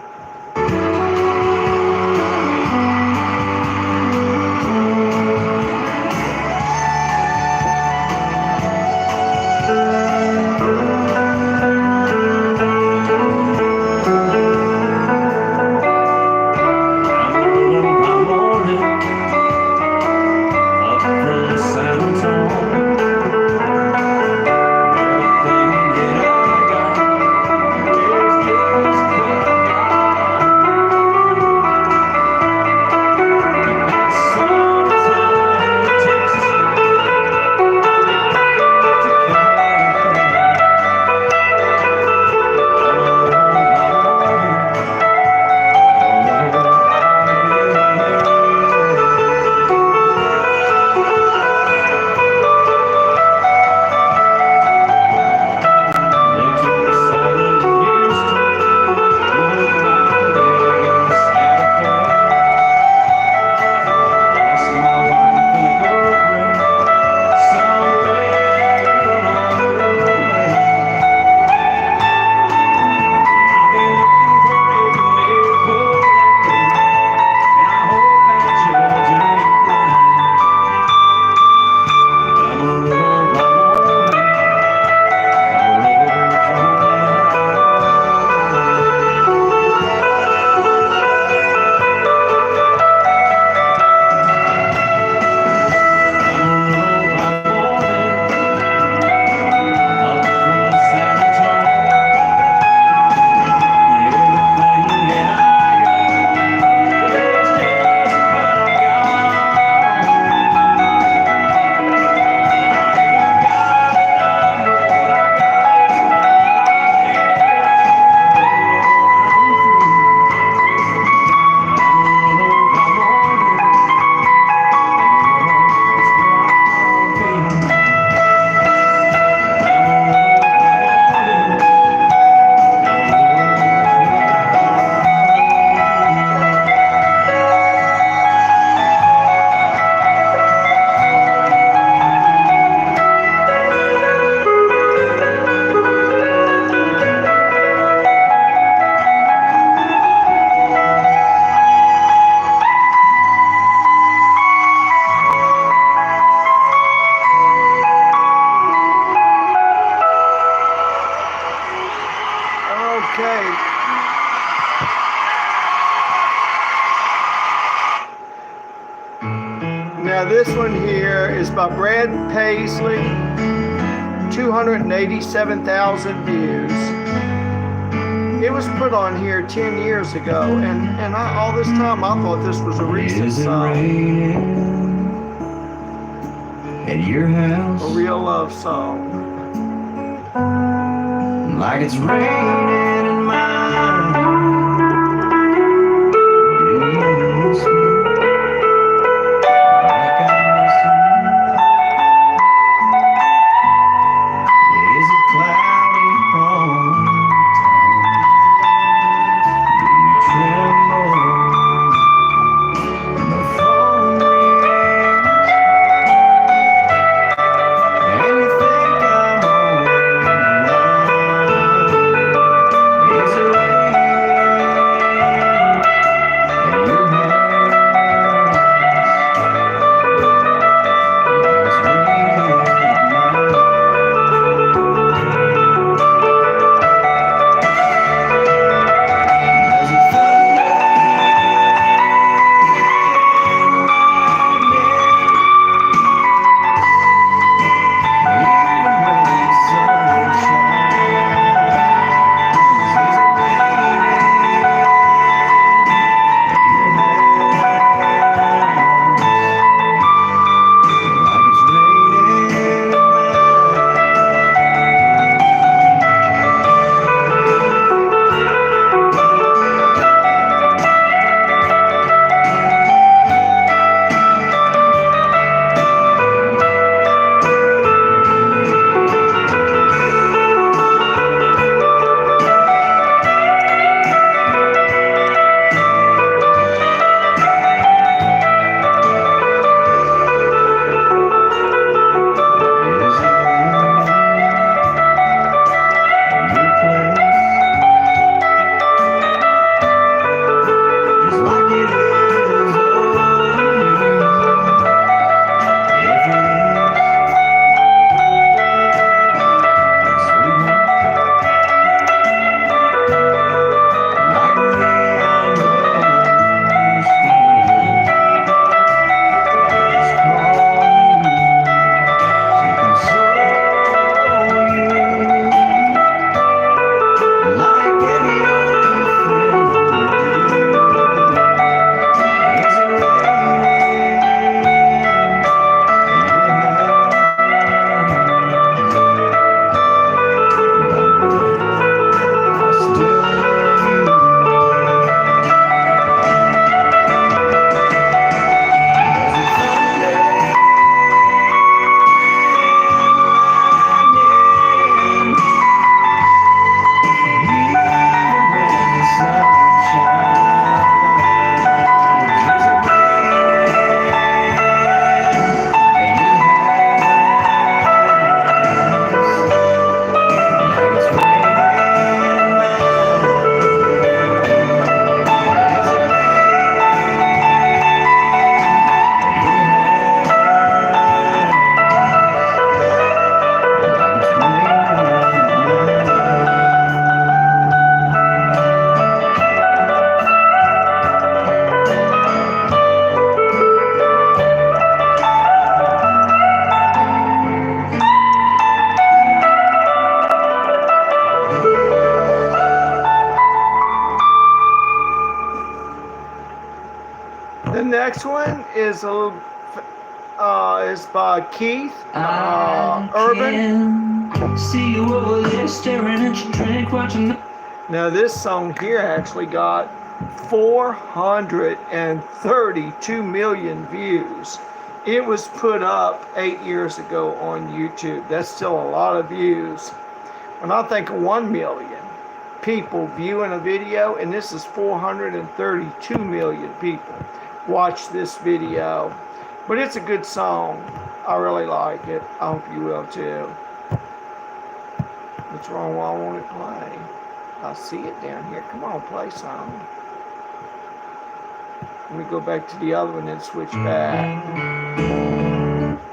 this one here is by Brad Paisley, 287,000 views. It was put on here 10 years ago, and all this time I thought this was a recent Is it song, raining at your house? a real love song. Like it's raining in mine. Do you miss me? Like I miss you? Is it cloudy all the time? Do you tremble when the phone rings? And you think I'm online? Is it raining at your house? It's raining at mine. Does it thunder even when the sun shines? Is it raining at your house? Like it's raining at The next one is is by Keith Urban. See you over there staring at your drink, watching the Now this song here actually got 432 million views. It was put up 8 years ago on YouTube. That's still a lot of views. When I think of 1 million people viewing a video, and this is 432 million people watch this video. But it's a good song. I really like it. I hope you will too. What's wrong? Why won't it play? I see it down here. Come on, play some. Let me go back to the other one and switch back.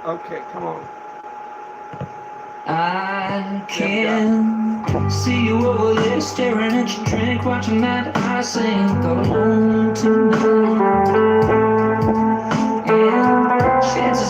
Okay, come on. I can see you over there staring at your drink, watching that I sing alone tonight. And chances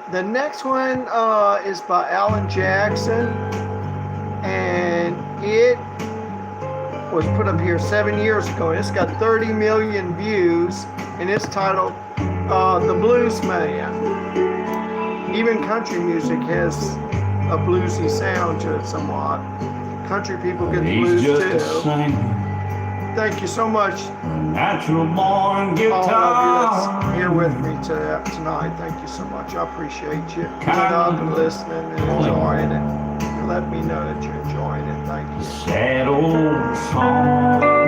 The next one is by Alan Jackson, and it was put up here 7 years ago. It's got 30 million views, and it's titled The Blues Man. Even country music has a bluesy sound to it somewhat. Country people get the blues He's just too. a singer, Thank you so much, natural born all of guitar. you that's here with me tonight. Thank you so much. I appreciate you coming up and listening and enjoying it. And let me know that you're enjoying it. Thank you. Sad old songs.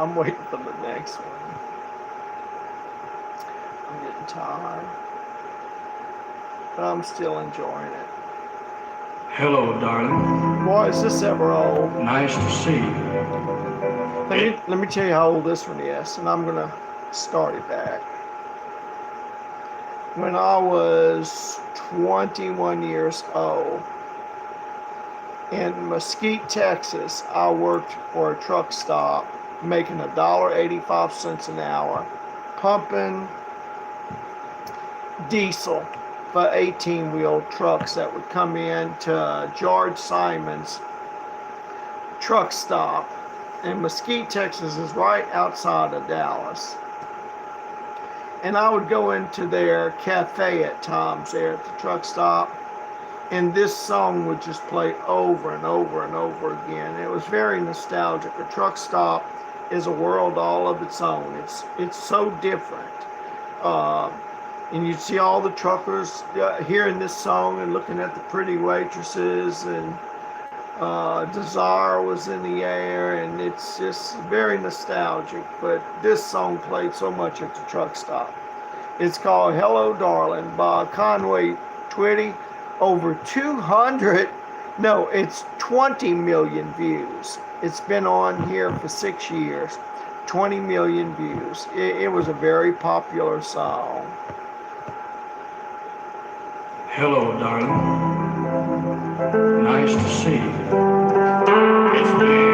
I'm waiting for the next one. I'm getting tired, but I'm still enjoying it. Hello, darling. Boy, is this ever old. Nice to see you. Let me tell you how old this one is, and I'm going to start it back. When I was 21 years old, in Mesquite, Texas, I worked for a truck stop, making $1.85 an hour, pumping diesel for 18-wheel trucks that would come in to George Simon's truck stop. And Mesquite, Texas is right outside of Dallas. And I would go into their cafe at times there at the truck stop, and this song would just play over and over and over again. It was very nostalgic. A truck stop is a world all of its own. It's so different. And you'd see all the truckers hearing this song and looking at the pretty waitresses, and Desire was in the air, and it's just very nostalgic. But this song played so much at the truck stop. It's called Hello Darling by Conway Twitty. Over 20 million views. It's been on here for 6 years. 20 million views. It was a very popular song. Hello, darling. Nice to see you. It's been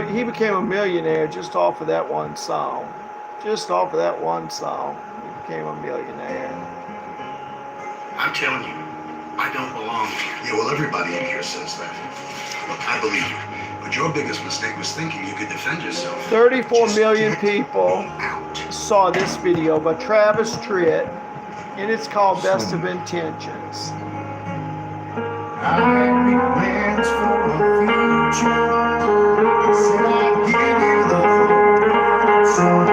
he became a millionaire just off of that one song. Just off of that one song, he became a millionaire. I'm telling you, I don't belong here. Yeah, well, everybody in here says that. Look, I believe you. But your biggest mistake was thinking you could defend yourself. 34 Just million get people out. saw this video by Travis Tritt, and it's called Best of Intentions. I had big plans for the future. Said I'd give you the whole song.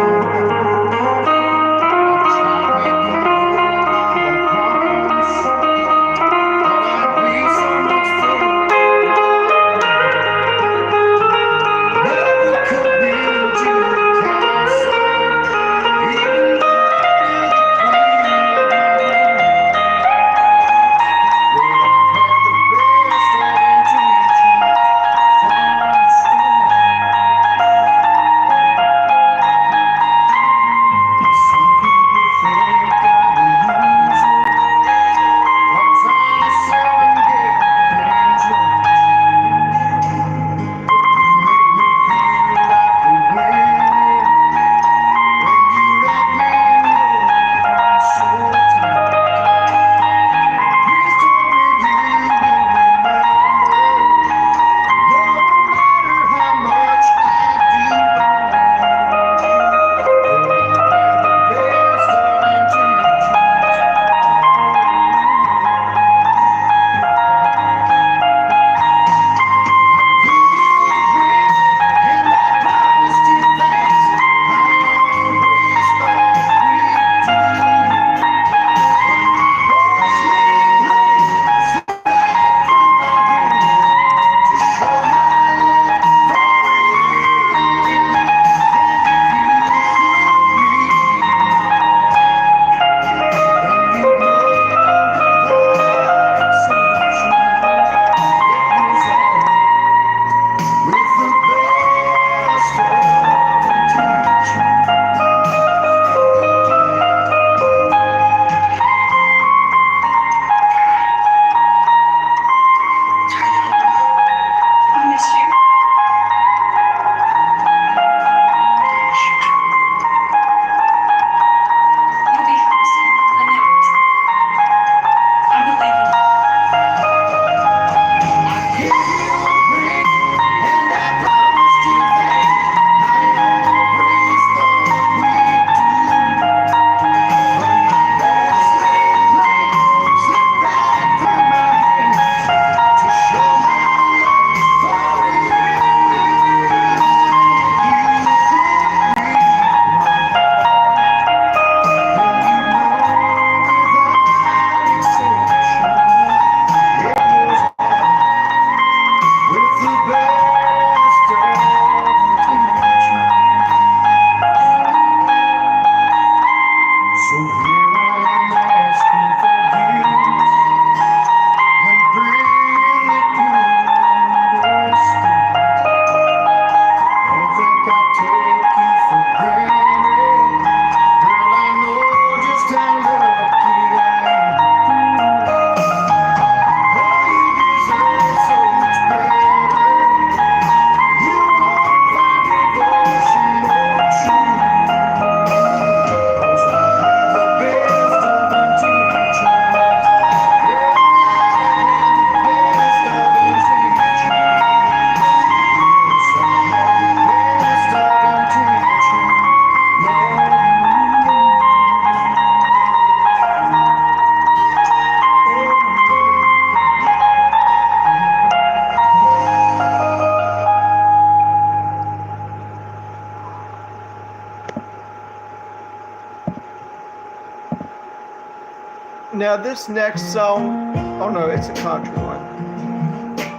Now this next song, oh no, it's a country one.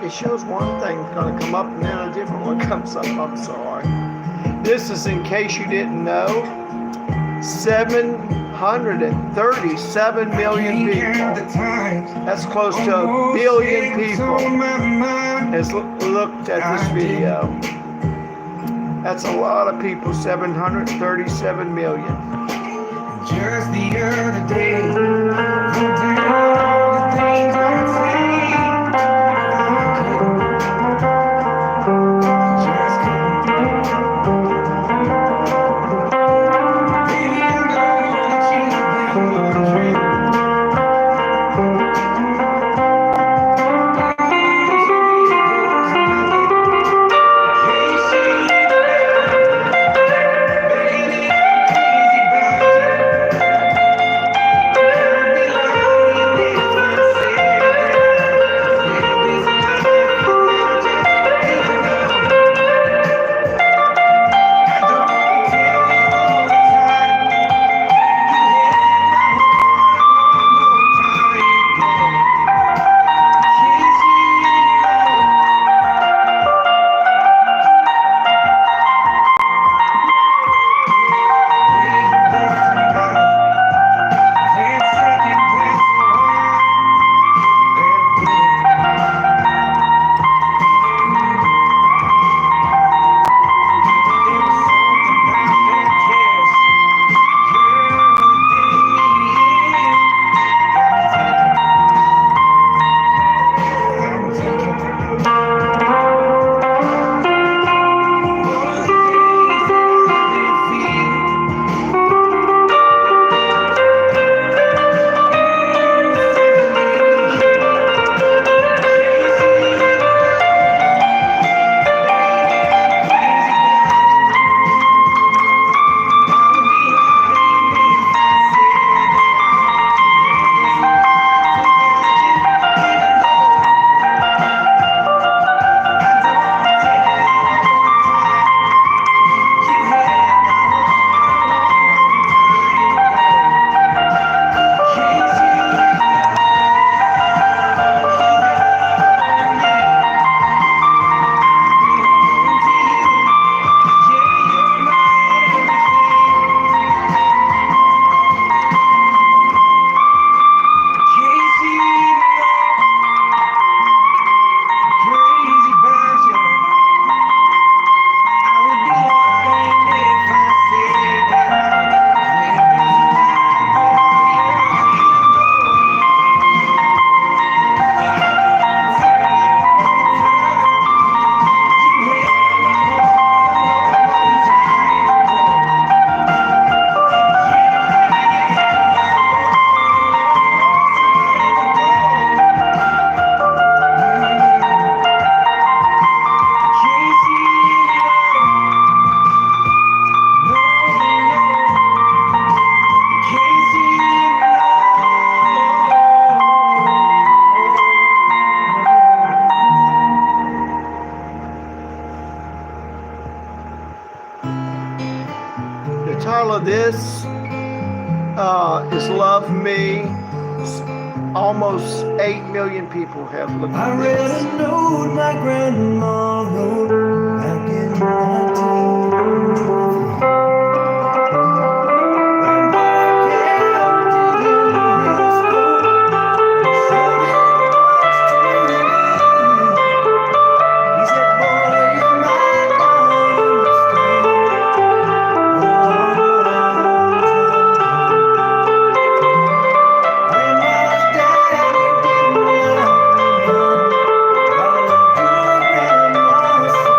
It shows one thing gonna come up and then a different one comes up. I'm sorry. This is in case you didn't know. 737 million people. That's close to a billion people has looked at this video. That's a lot of people, 737 million. Just the other day, wrote down all the things I'd say. Just couldn't. Baby, I know that you've been wondering. The title of this is Love Me. Almost 8 million people have looked I at read this. a note my grandma wrote back in 1923. And I kept digging his coat and showed him what's to me. He said, boy, you might not understand what a long time Grandma's daddy didn't love me none, but I love good grandma so.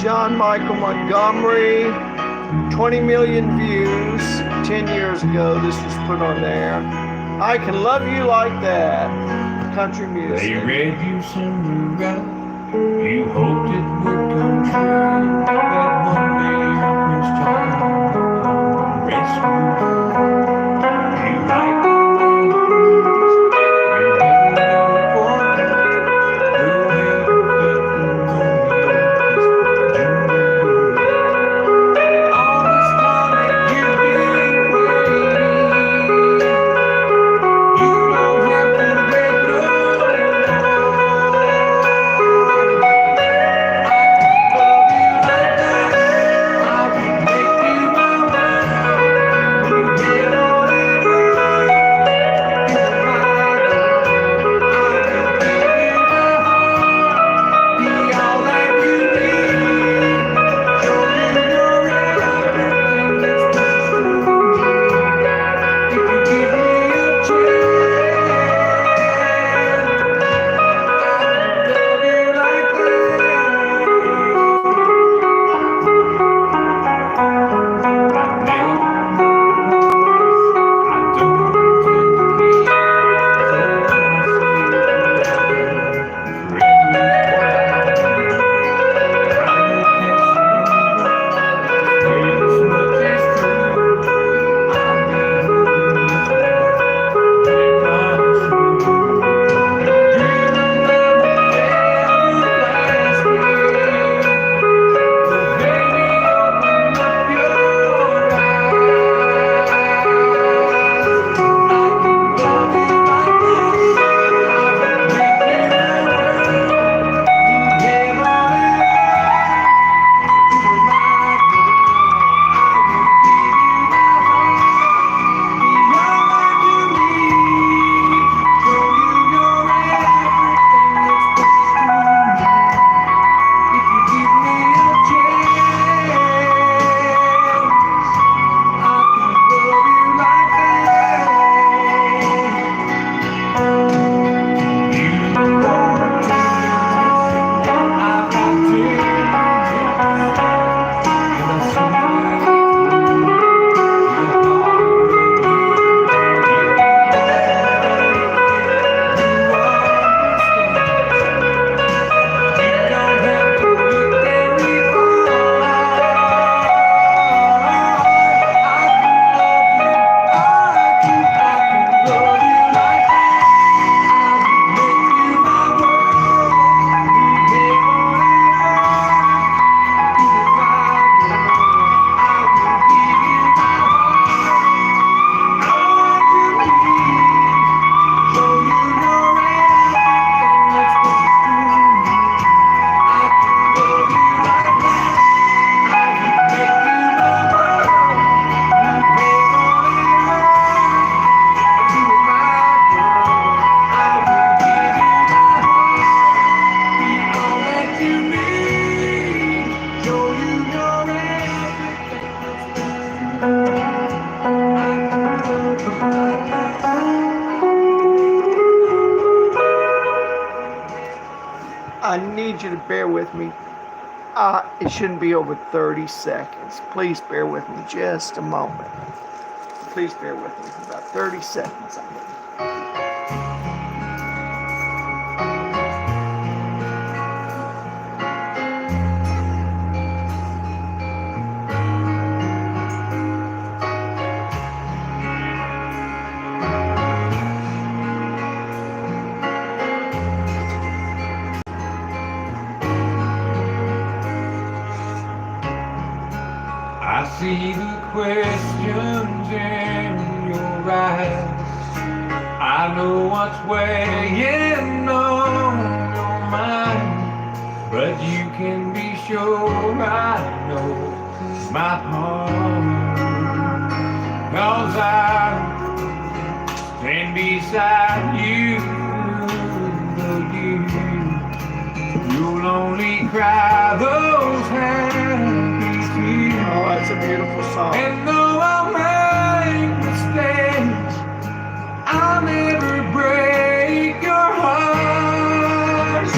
John Michael Montgomery, 20 million views 10 years ago. This was put on there. I Can Love You Like That. Country They music. read you Cinderella. You hoped it would come true. That one day your Prince Charming would come rescue you. You like the way you please. You're headed for that. The way you felt when Romeo kissed Juliet. All this time that you've been waiting, you don't have to break no I need you to bear with me. It shouldn't be over 30 seconds. Please bear with me just a moment. Please bear with me for about 30 seconds. I see the questions in your eyes. I know what's weighing on your mind, but you can be sure I know my part. 'Cause I stand beside you through the years. You'll only cry those happy tears. Oh, that's a beautiful song. And though I'll make mistakes, I'll never break your heart.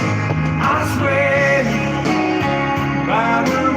I swear by the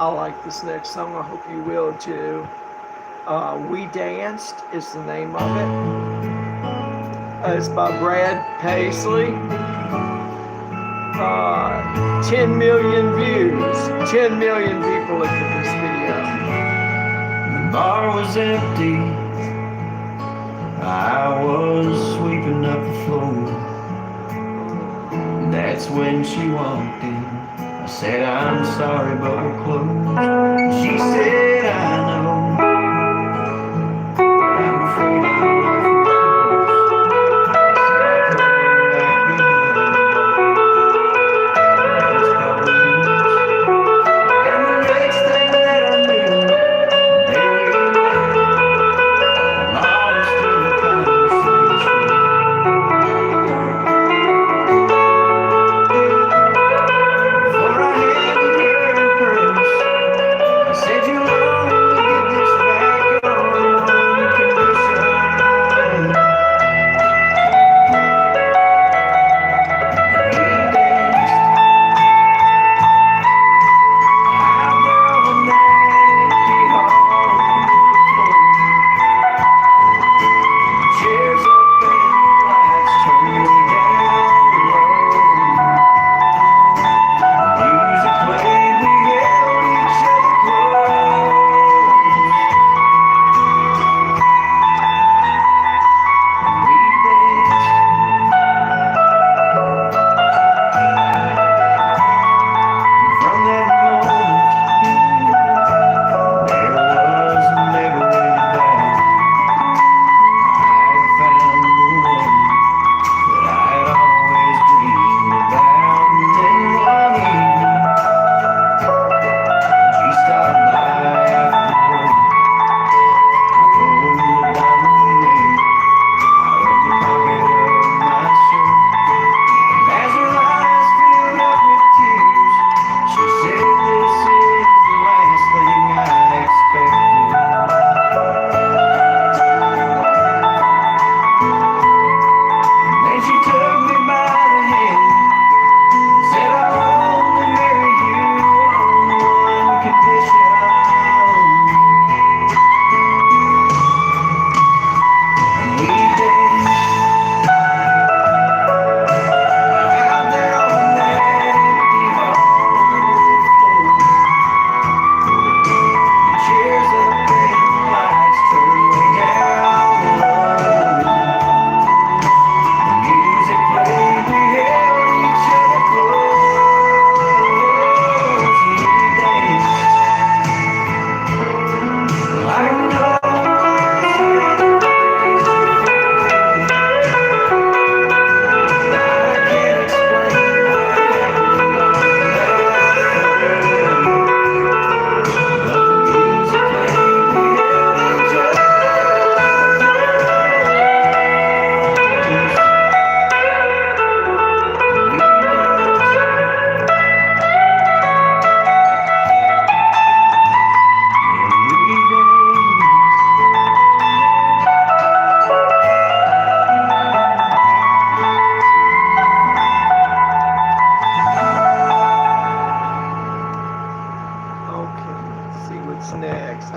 I like this next song. I hope you will too. We Danced is the name of it. It's by Brad Paisley. 10 million views. 10 million people looked at this video. The bar was empty. I was sweeping up the floor. That's when she walked in. I said, I'm sorry, but we're closed. She said, I know, but I'm afraid I'm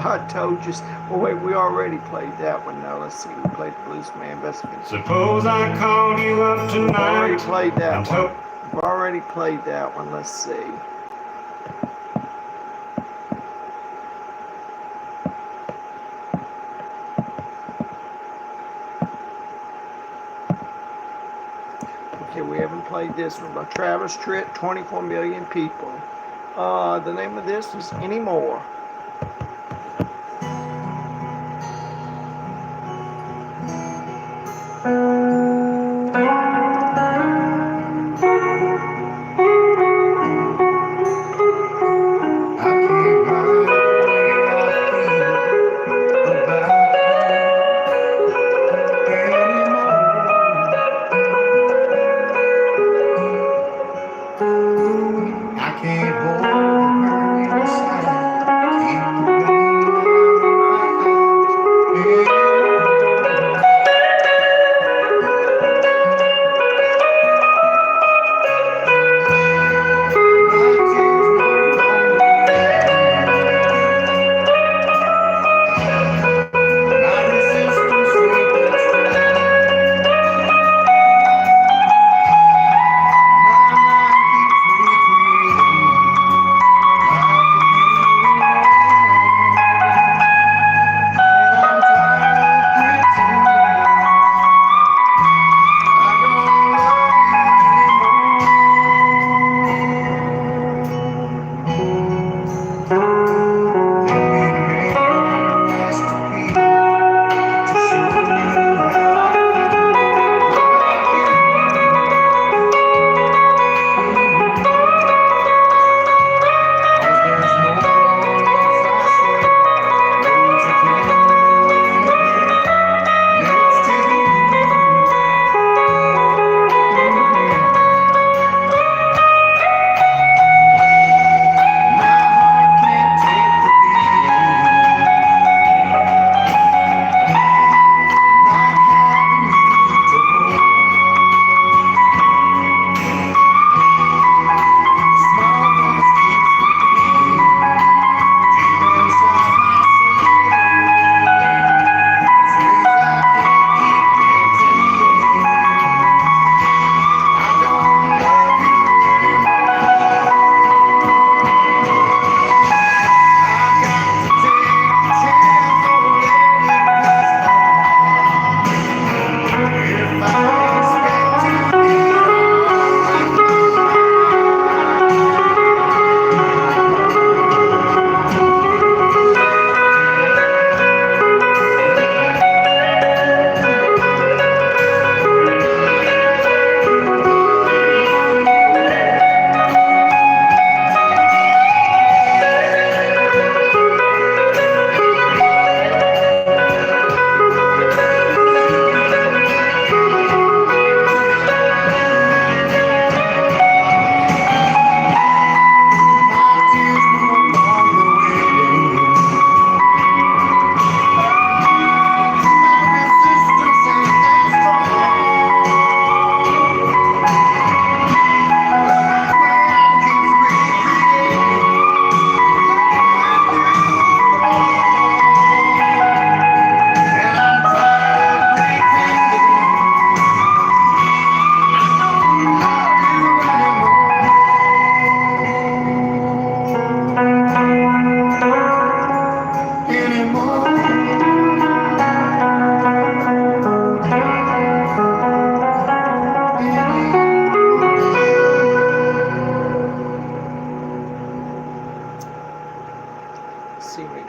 not told you. Well, wait, we already played that one. Now let's see. We played Blues Man Busking. Suppose I called you up We've tonight. already played that and one. We've already played that one. Let's see. Okay, we haven't played this one by Travis Tritt, 24 million people. The name of this is Anymore. I can't hold her inside.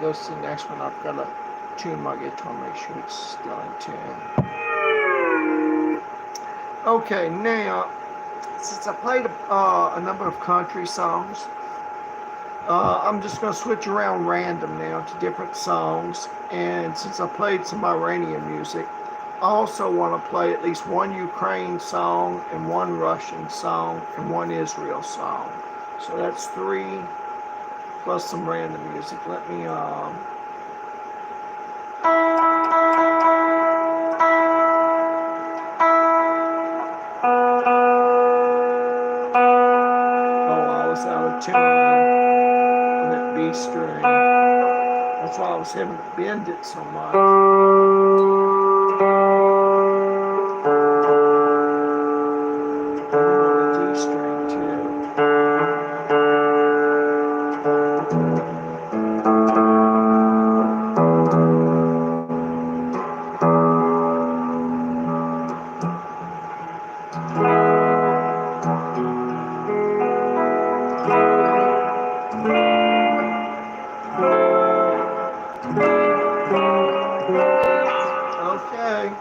goes to the next one, I've got to tune my guitar, make sure it's still in tune. Okay, now, since I played a number of country songs, I'm just going to switch around random now to different songs. And since I played some Iranian music, I also want to play at least one Ukraine song and one Russian song and one Israel song. So that's 3 plus some random music. Let me I was out of tune on that B string. That's why I was having to bend it so much. The D string too. Okay.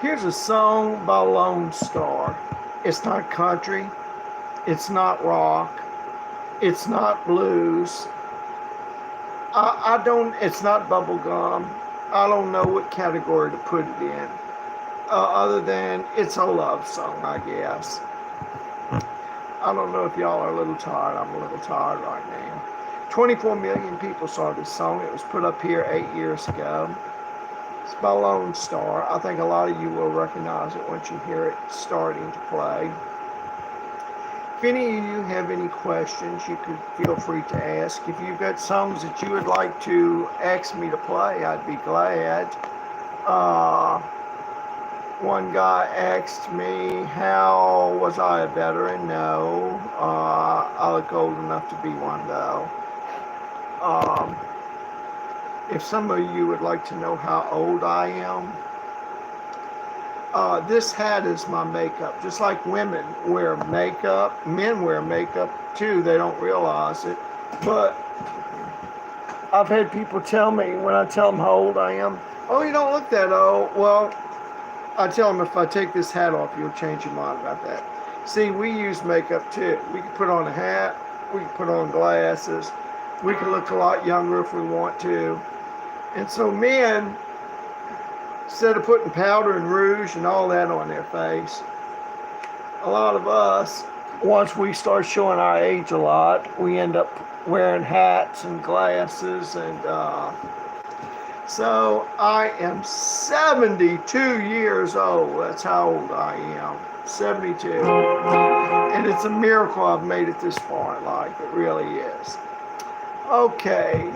Here's a song by Lone Star. It's not country. It's not rock. It's not blues. It's not bubblegum. I don't know what category to put it in. Other than it's a love song, I guess. I don't know if y'all are a little tired. I'm a little tired right now. 24 million people saw this song. It was put up here 8 years ago. It's by Lone Star. I think a lot of you will recognize it once you hear it starting to play. If any of you have any questions, you could feel free to ask. If you've got songs that you would like to ask me to play, I'd be glad. One guy asked me, how was I a veteran? No. I look old enough to be one, though. If some of you would like to know how old I am, this hat is my makeup. Just like women wear makeup, men wear makeup too. They don't realize it. But I've had people tell me when I tell them how old I am, oh, you don't look that old. Well, I tell them if I take this hat off, you'll change your mind about that. See, we use makeup too. We can put on a hat. We can put on glasses. We can look a lot younger if we want to. And so men, instead of putting powder and rouge and all that on their face, a lot of us, once we start showing our age a lot, we end up wearing hats and glasses. And so I am 72 years old. That's how old I am. 72. And it's a miracle I've made it this far in life. It really is. Okay,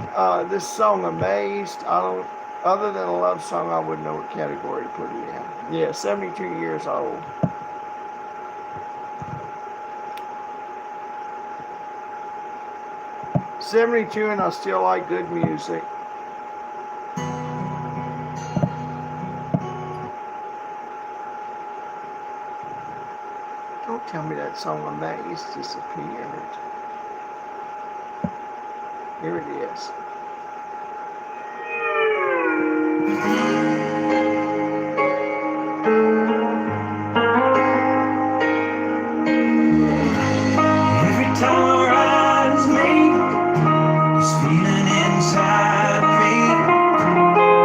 this song, Amazed, other than a love song, I wouldn't know what category to put it in. Yeah, 72 years old. '72, and I still like good music. Don't tell me that song, Amazed, disappeared. Here it is. Every time our eyes meet, this feeling inside me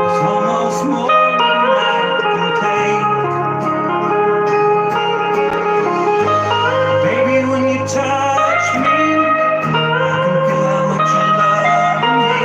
is almost more than I can take. Baby, when you touch me, I can feel how much you love me.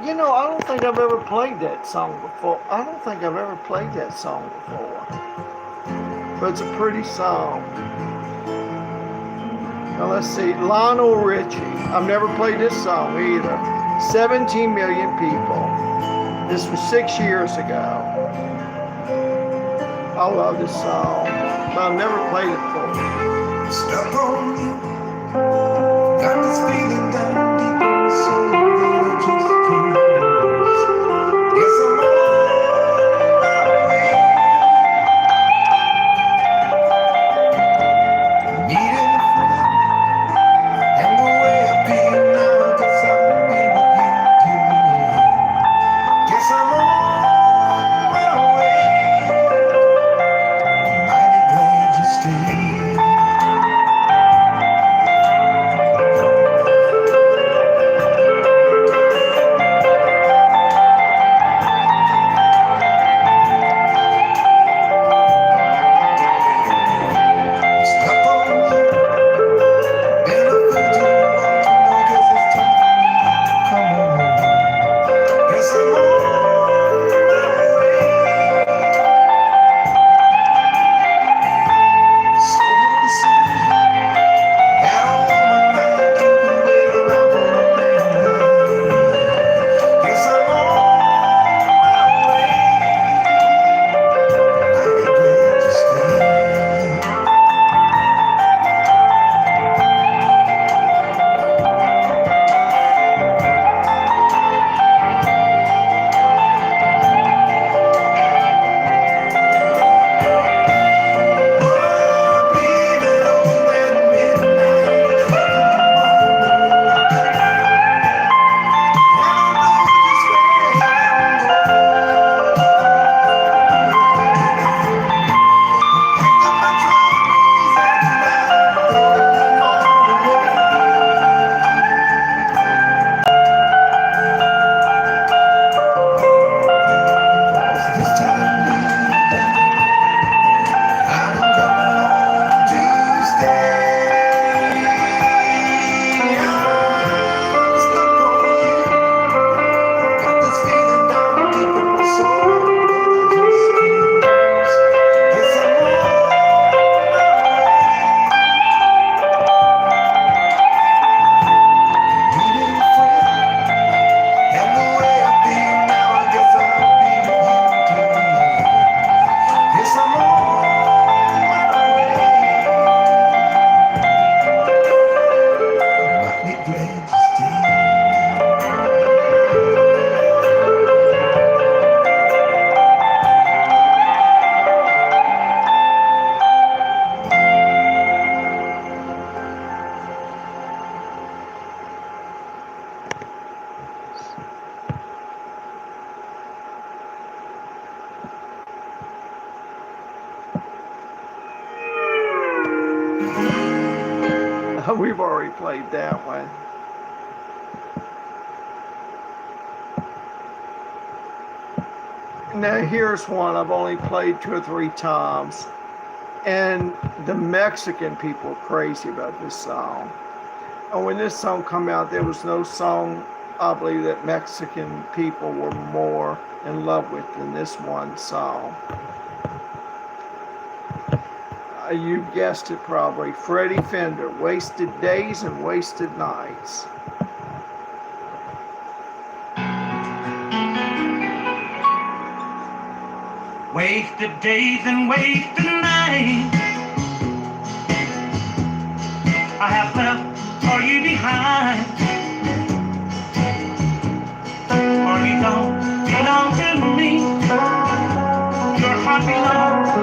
You know, I don't think I've ever played that song before. I don't think I've ever played that song before. But it's a pretty song. Now let's see, Lionel Richie. I've never played this song either. 17 million people. This was 6 years ago. I love this song, but I've never played it before. Stuck on you. Got this feeling down deep in my soul that I just can't lose. Guess I'm on my way. Needing a friend, and the way I feel now, guess I'll be with you too. Guess I'm on my way. Mighty glad you stayed. Stuck on you, been a fool too long, I guess it's time for me to come on home. Guess I'm on my way. So hard to see, got a woman mind, keeping wait around for a man. Guess I'm on my way. I'd be glad to stay. Leaving home at midnight. I don't know just where I'm Picked up my troubles at night, throwing them all away. This time I'm coming home to stay. I'm stuck on you. Got this feeling down deep in my soul that I just can't lose. Guess I'm on my way. Needing a friend, and the way I feel now, I guess I'll be with you too. Guess I'm on my way. Mighty glad you stayed. We've already played that one. Now here's one I've only played 2 or 3 times. And the Mexican people are crazy about this song. And when this song came out, there was no song, I believe, that Mexican people were more in love with than this one song. You guessed it probably. Freddie Fender, Wasted Days and Wasted Nights. Wasted days and wasted nights I have left for you behind. For you don't belong to me. Your heart belongs to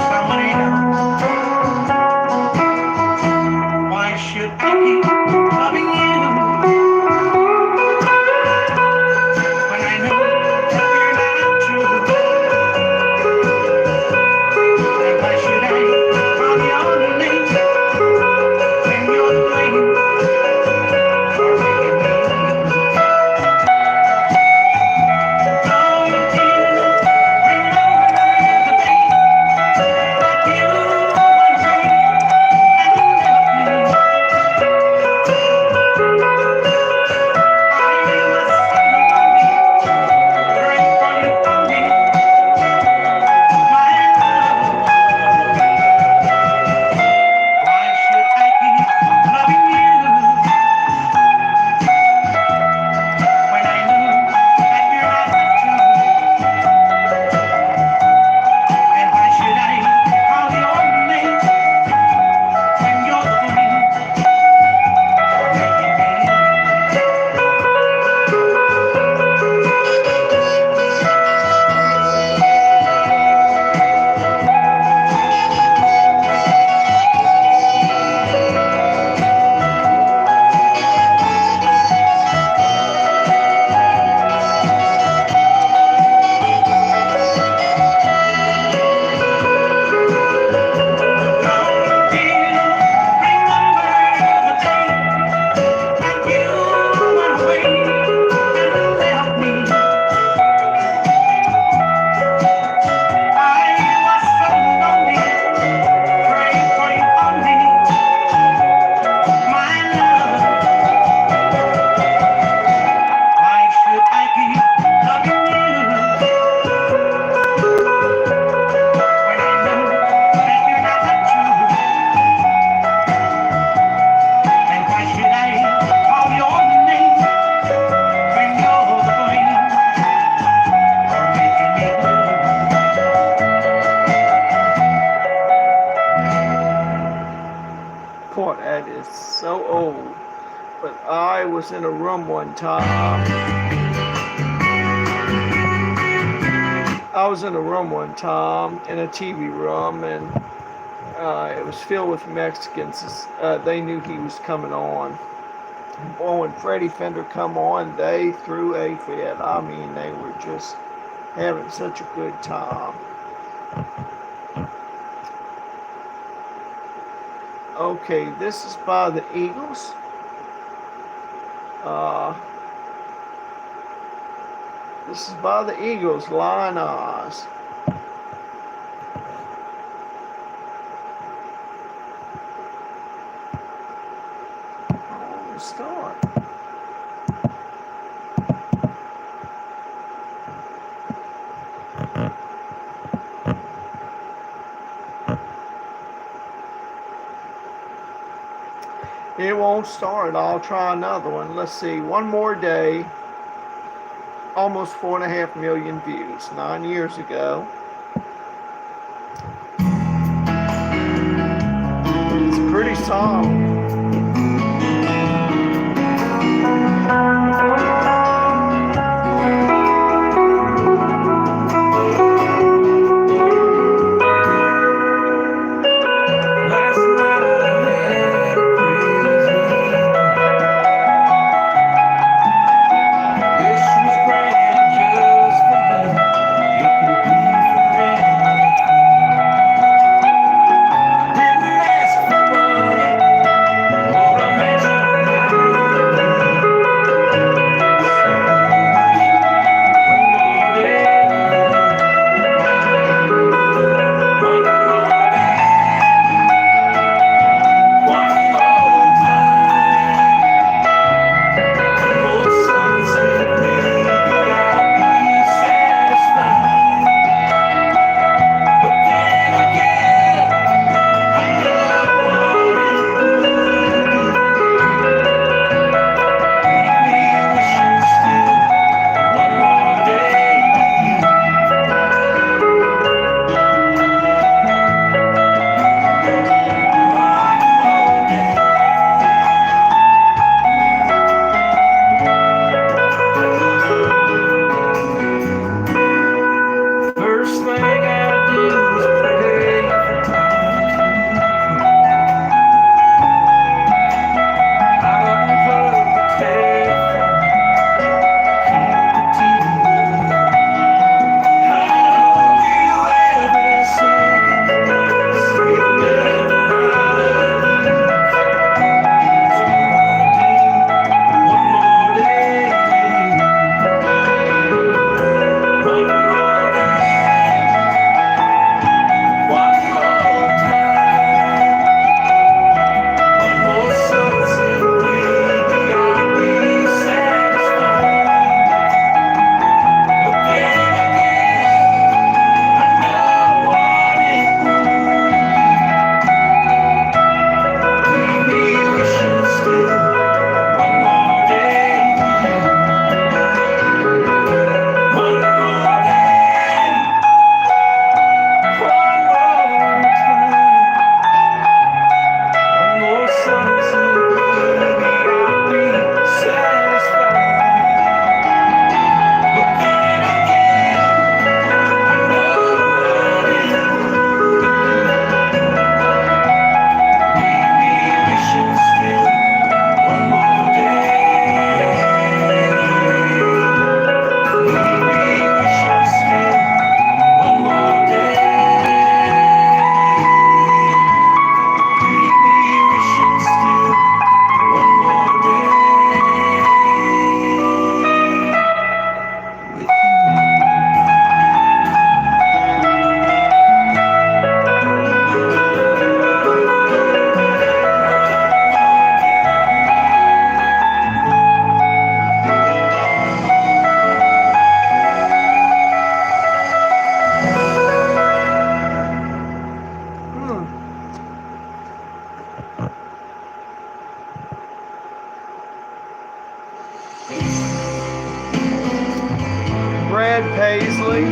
somebody else. Why should I keep loving you when I know that you're not true? And why should I call your name when you're blamed for making me blue? Long tears bring over was in a room one time. In a TV room, and it was filled with Mexicans. They knew he was coming on. Boy, when Freddie Fender come on, they threw a fit. I mean, they were just having such a good time. Okay, this is by the Eagles. This is by the Eagles, Lion Eyes. Oh, start. It won't start. I'll try another one. Let's see. One More Day. Almost 4.5 million views 9 years ago. It's a pretty song. Brad Paisley.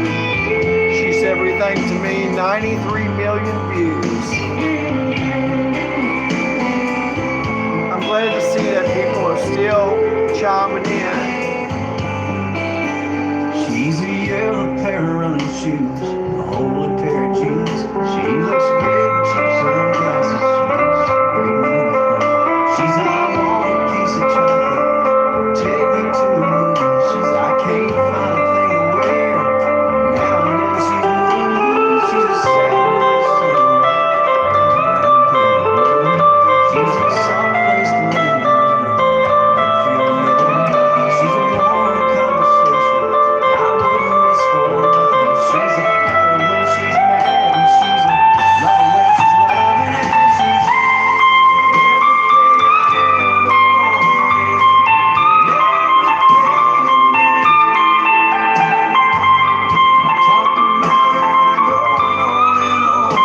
She's Everything to Me. 93 million views. I'm glad to see that people are still chiming in. She's a yellow pair of running shoes, a holy pair of jeans. She looks great in cheap sunglasses. She's I want a piece of chocolate. Take me to the moon. She's I can't find a thing to wear. Now and then she's moving. She's a Saturday sun. She's a soft place to live. She's a warm conversation. I wouldn't miss for nothing. She's a fire when she's mad, and she's a love when she's loving, and she's everything I ever wanted. Talking about her, I go on and on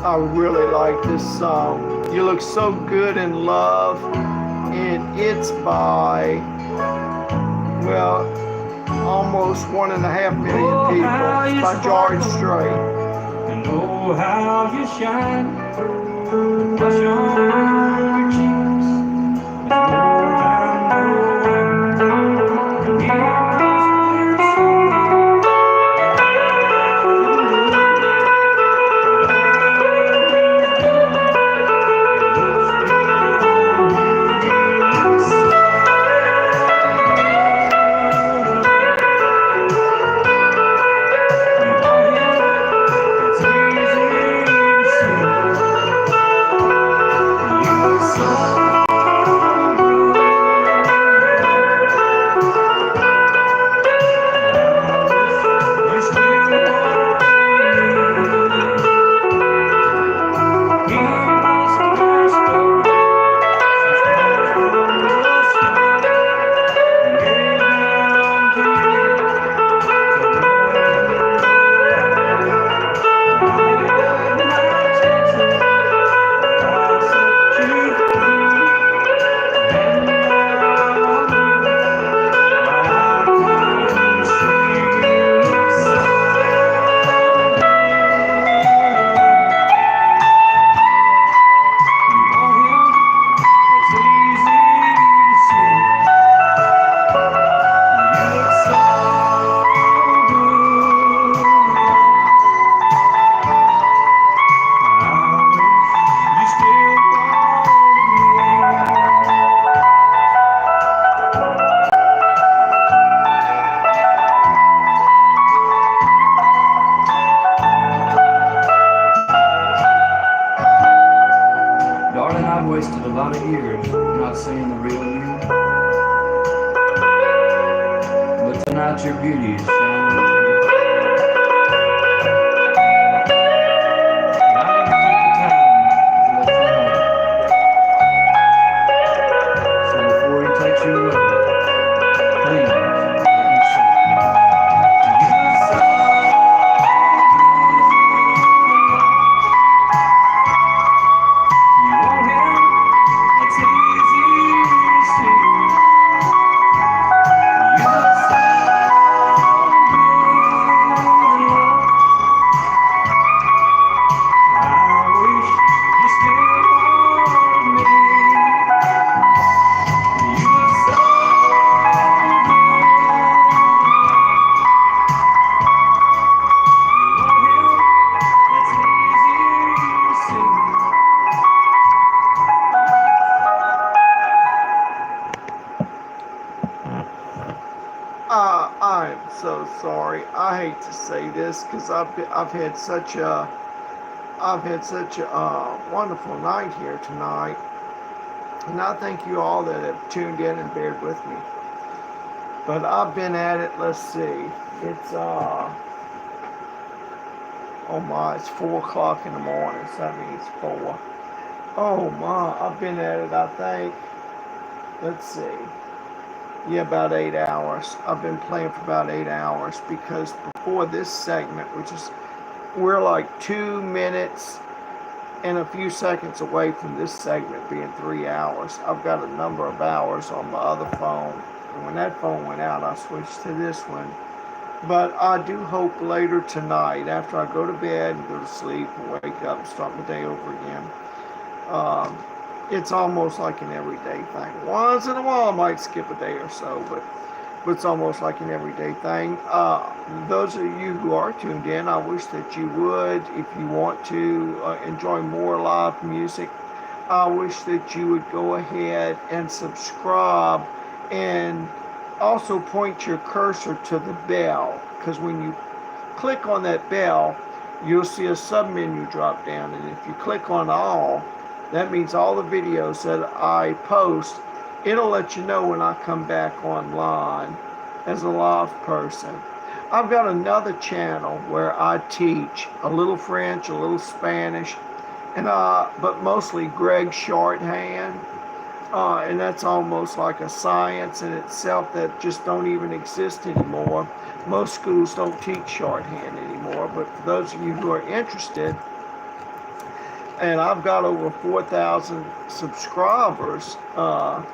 I really like this song. You Look So Good in Love, and it's by, well, almost 1.5 million people. It's by George Strait. And oh, how you shine, blush on your cheeks, it's more than gold. lot of years not seeing the real you. But tonight your beauty is shining through. I didn't take the time to let you know. So before he takes you away, please let me say, you saw you want him, it's easy to see. You saw I wish you still wanted me. You saw I'm so sorry. I hate to say this because I've had such a wonderful night here tonight, and I thank you all that have tuned in and bared with me. But I've been at it. Let's see. It's oh my, it's 4 o'clock in the morning. So that means 4. Oh my, I've been at it. I think. Let's see. Yeah, about 8 hours. I've been playing for about 8 hours because before this segment, which is, we're like 2 minutes and a few seconds away from this segment being 3 hours. I've got a number of hours on my other phone. And when that phone went out, I switched to this one. But I do hope later tonight, after I go to bed and go to sleep and wake up and start my day over again, it's almost like an everyday thing. Once in a while, I might skip a day or so, but it's almost like an everyday thing. Those of you who are tuned in, I wish that you would, if you want to enjoy more live music, I wish that you would go ahead and subscribe and also point your cursor to the bell, because when you click on that bell, you'll see a sub-menu drop down, and if you click on all, that means all the videos that I post, it'll let you know when I come back online as a live person. I've got another channel where I teach a little French, a little Spanish, and but mostly Greg shorthand, and that's almost like a science in itself that just don't even exist anymore. Most schools don't teach shorthand anymore, but for those of you who are interested, and I've got over 4,000 subscribers on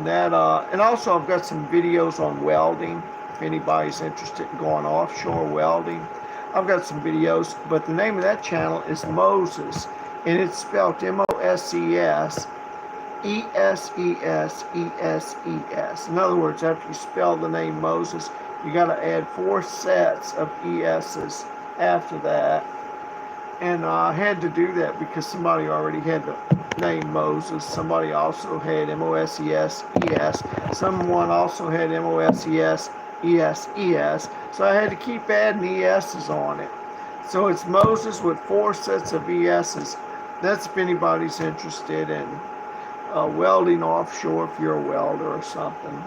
that. And also I've got some videos on welding. If anybody's interested in going offshore welding, I've got some videos. But the name of that channel is Moses, and it's spelled Moses, ESESESES. In other words, after you spell the name Moses, you got to add 4 sets of ES's after that. And I had to do that because somebody already had the name Moses. Somebody also had MOSES-ES. Someone also had MOSES-ESES. So I had to keep adding ES's on it. So it's Moses with 4 sets of ES's. That's if anybody's interested in welding offshore, if you're a welder or something.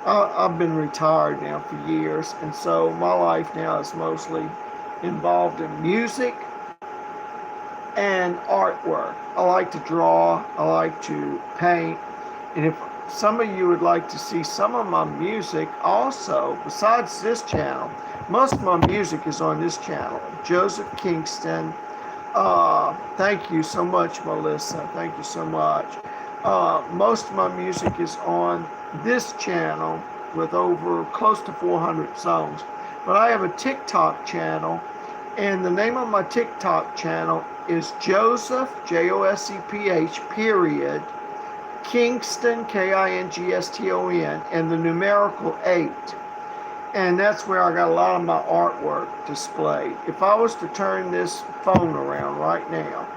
I've been retired now for years, and so my life now is mostly involved in music and artwork. I like to draw, I like to paint, and if some of you would like to see some of my music also, besides this channel, most of my music is on this channel, Joseph Kingston. Thank you so much, Melissa. Thank you so much. Most of my music is on this channel with over close to 400 songs. But I have a TikTok channel, and the name of my TikTok channel is Joseph, Joseph, period, Kingston, Kingston, and the numerical 8. And that's where I got a lot of my artwork displayed. If I was to turn this phone around right now,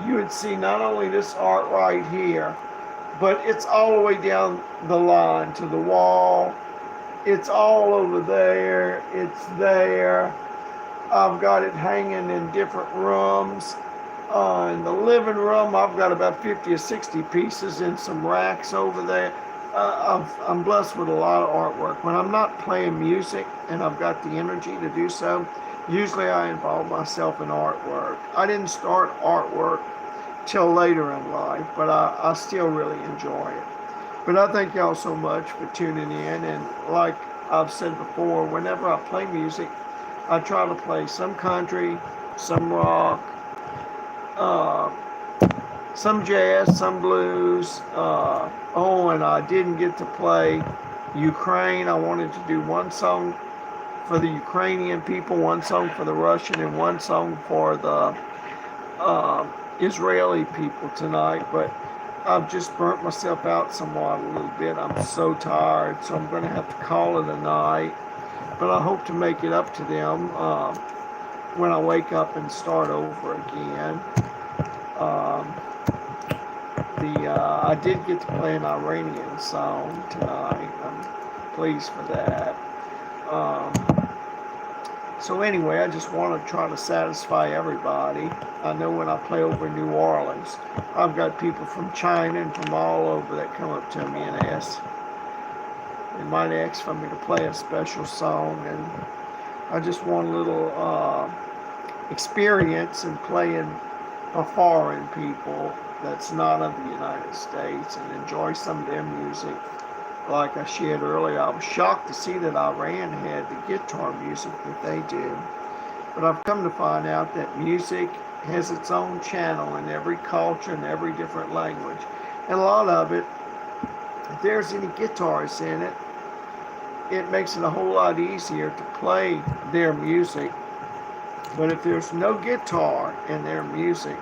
you would see not only this art right here, but it's all the way down the line to the wall. It's all over there. It's there. I've got it hanging in different rooms. In the living room, I've got about 50 or 60 pieces in some racks over there. I'm blessed with a lot of artwork. When I'm not playing music and I've got the energy to do so, usually I involve myself in artwork. I didn't start artwork till later in life, but I still really enjoy it. But I thank y'all so much for tuning in. And like I've said before, whenever I play music, I try to play some country, some rock, some jazz, some blues. And I didn't get to play Ukraine. I wanted to do one song for the Ukrainian people, one song for the Russian, and one song for the Israeli people tonight. But I've just burnt myself out somewhat a little bit. I'm so tired, so I'm going to have to call it a night. But I hope to make it up to them when I wake up and start over again. I did get to play an Iranian song tonight. I'm pleased for that. So anyway, I just want to try to satisfy everybody. I know when I play over in New Orleans, I've got people from China and from all over that come up to me and ask. They might ask for me to play a special song, and I just want a little experience in playing for foreign people that's not of the United States and enjoy some of their music. Like I shared earlier, I was shocked to see that Iran had the guitar music that they do. But I've come to find out that music has its own channel in every culture and every different language. And a lot of it, if there's any guitars in it, it makes it a whole lot easier to play their music. But if there's no guitar in their music,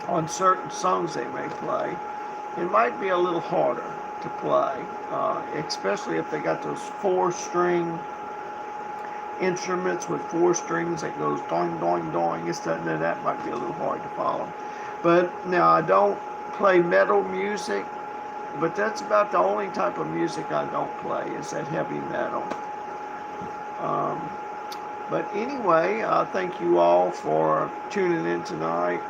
on certain songs they may play, it might be a little harder to play, especially if they got those 4-string instruments with 4 strings that goes doing, doing, doing. That might be a little hard to follow. But now I don't play metal music, but that's about the only type of music I don't play is that heavy metal. But anyway, thank you all for tuning in tonight.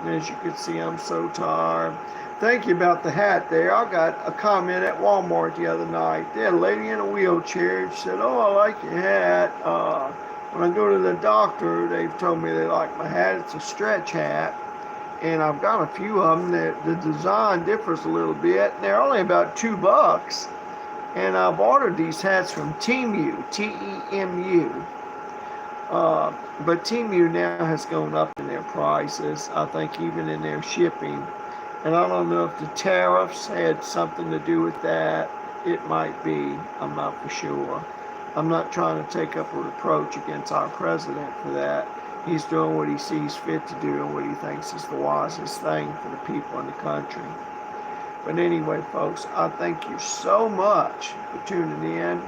And as you can see, I'm so tired. Thank you about the hat there. I got a comment at Walmart the other night. They had a lady in a wheelchair. She said, "Oh, I like your hat. When I go to the doctor, they've told me they like my hat. It's a stretch hat. And I've got a few of them that the design differs a little bit. And they're only about $2. And I've ordered these hats from Temu, T-E-M-U. But Temu now has gone up in their prices, I think even in their shipping. And I don't know if the tariffs had something to do with that. It might be. I'm not for sure. I'm not trying to take up a reproach against our president for that. He's doing what he sees fit to do and what he thinks is the wisest thing for the people in the country. But anyway, folks, I thank you so much for tuning in.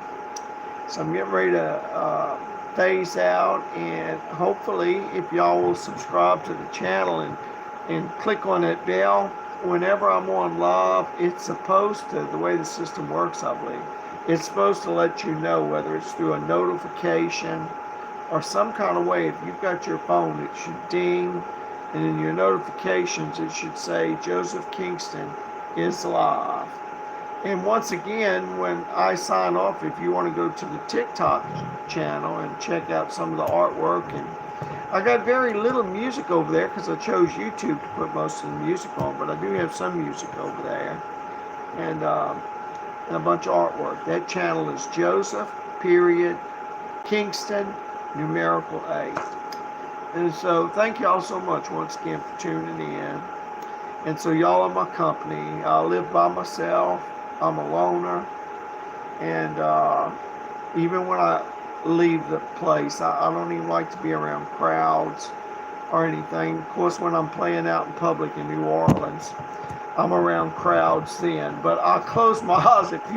So I'm getting ready to phase out, and hopefully if y'all will subscribe to the channel and click on that bell whenever I'm on live, it's supposed to, the way the system works, I believe, it's supposed to let you know whether it's through a notification or some kind of way. If you've got your phone, it should ding, and in your notifications it should say Joseph Kingston is live. And once again, when I sign off, if you want to go to the TikTok channel and check out some of the artwork, and I got very little music over there because I chose YouTube to put most of the music on, but I do have some music over there, and a bunch of artwork. That channel is Joseph, Kingston, numerical 8. And so thank y'all so much once again for tuning in. And so y'all are my company. I live by myself. I'm a loner, and even when I leave the place, I don't even like to be around crowds or anything. Of course, when I'm playing out in public in New Orleans, I'm around crowds then, but I close my eyes if you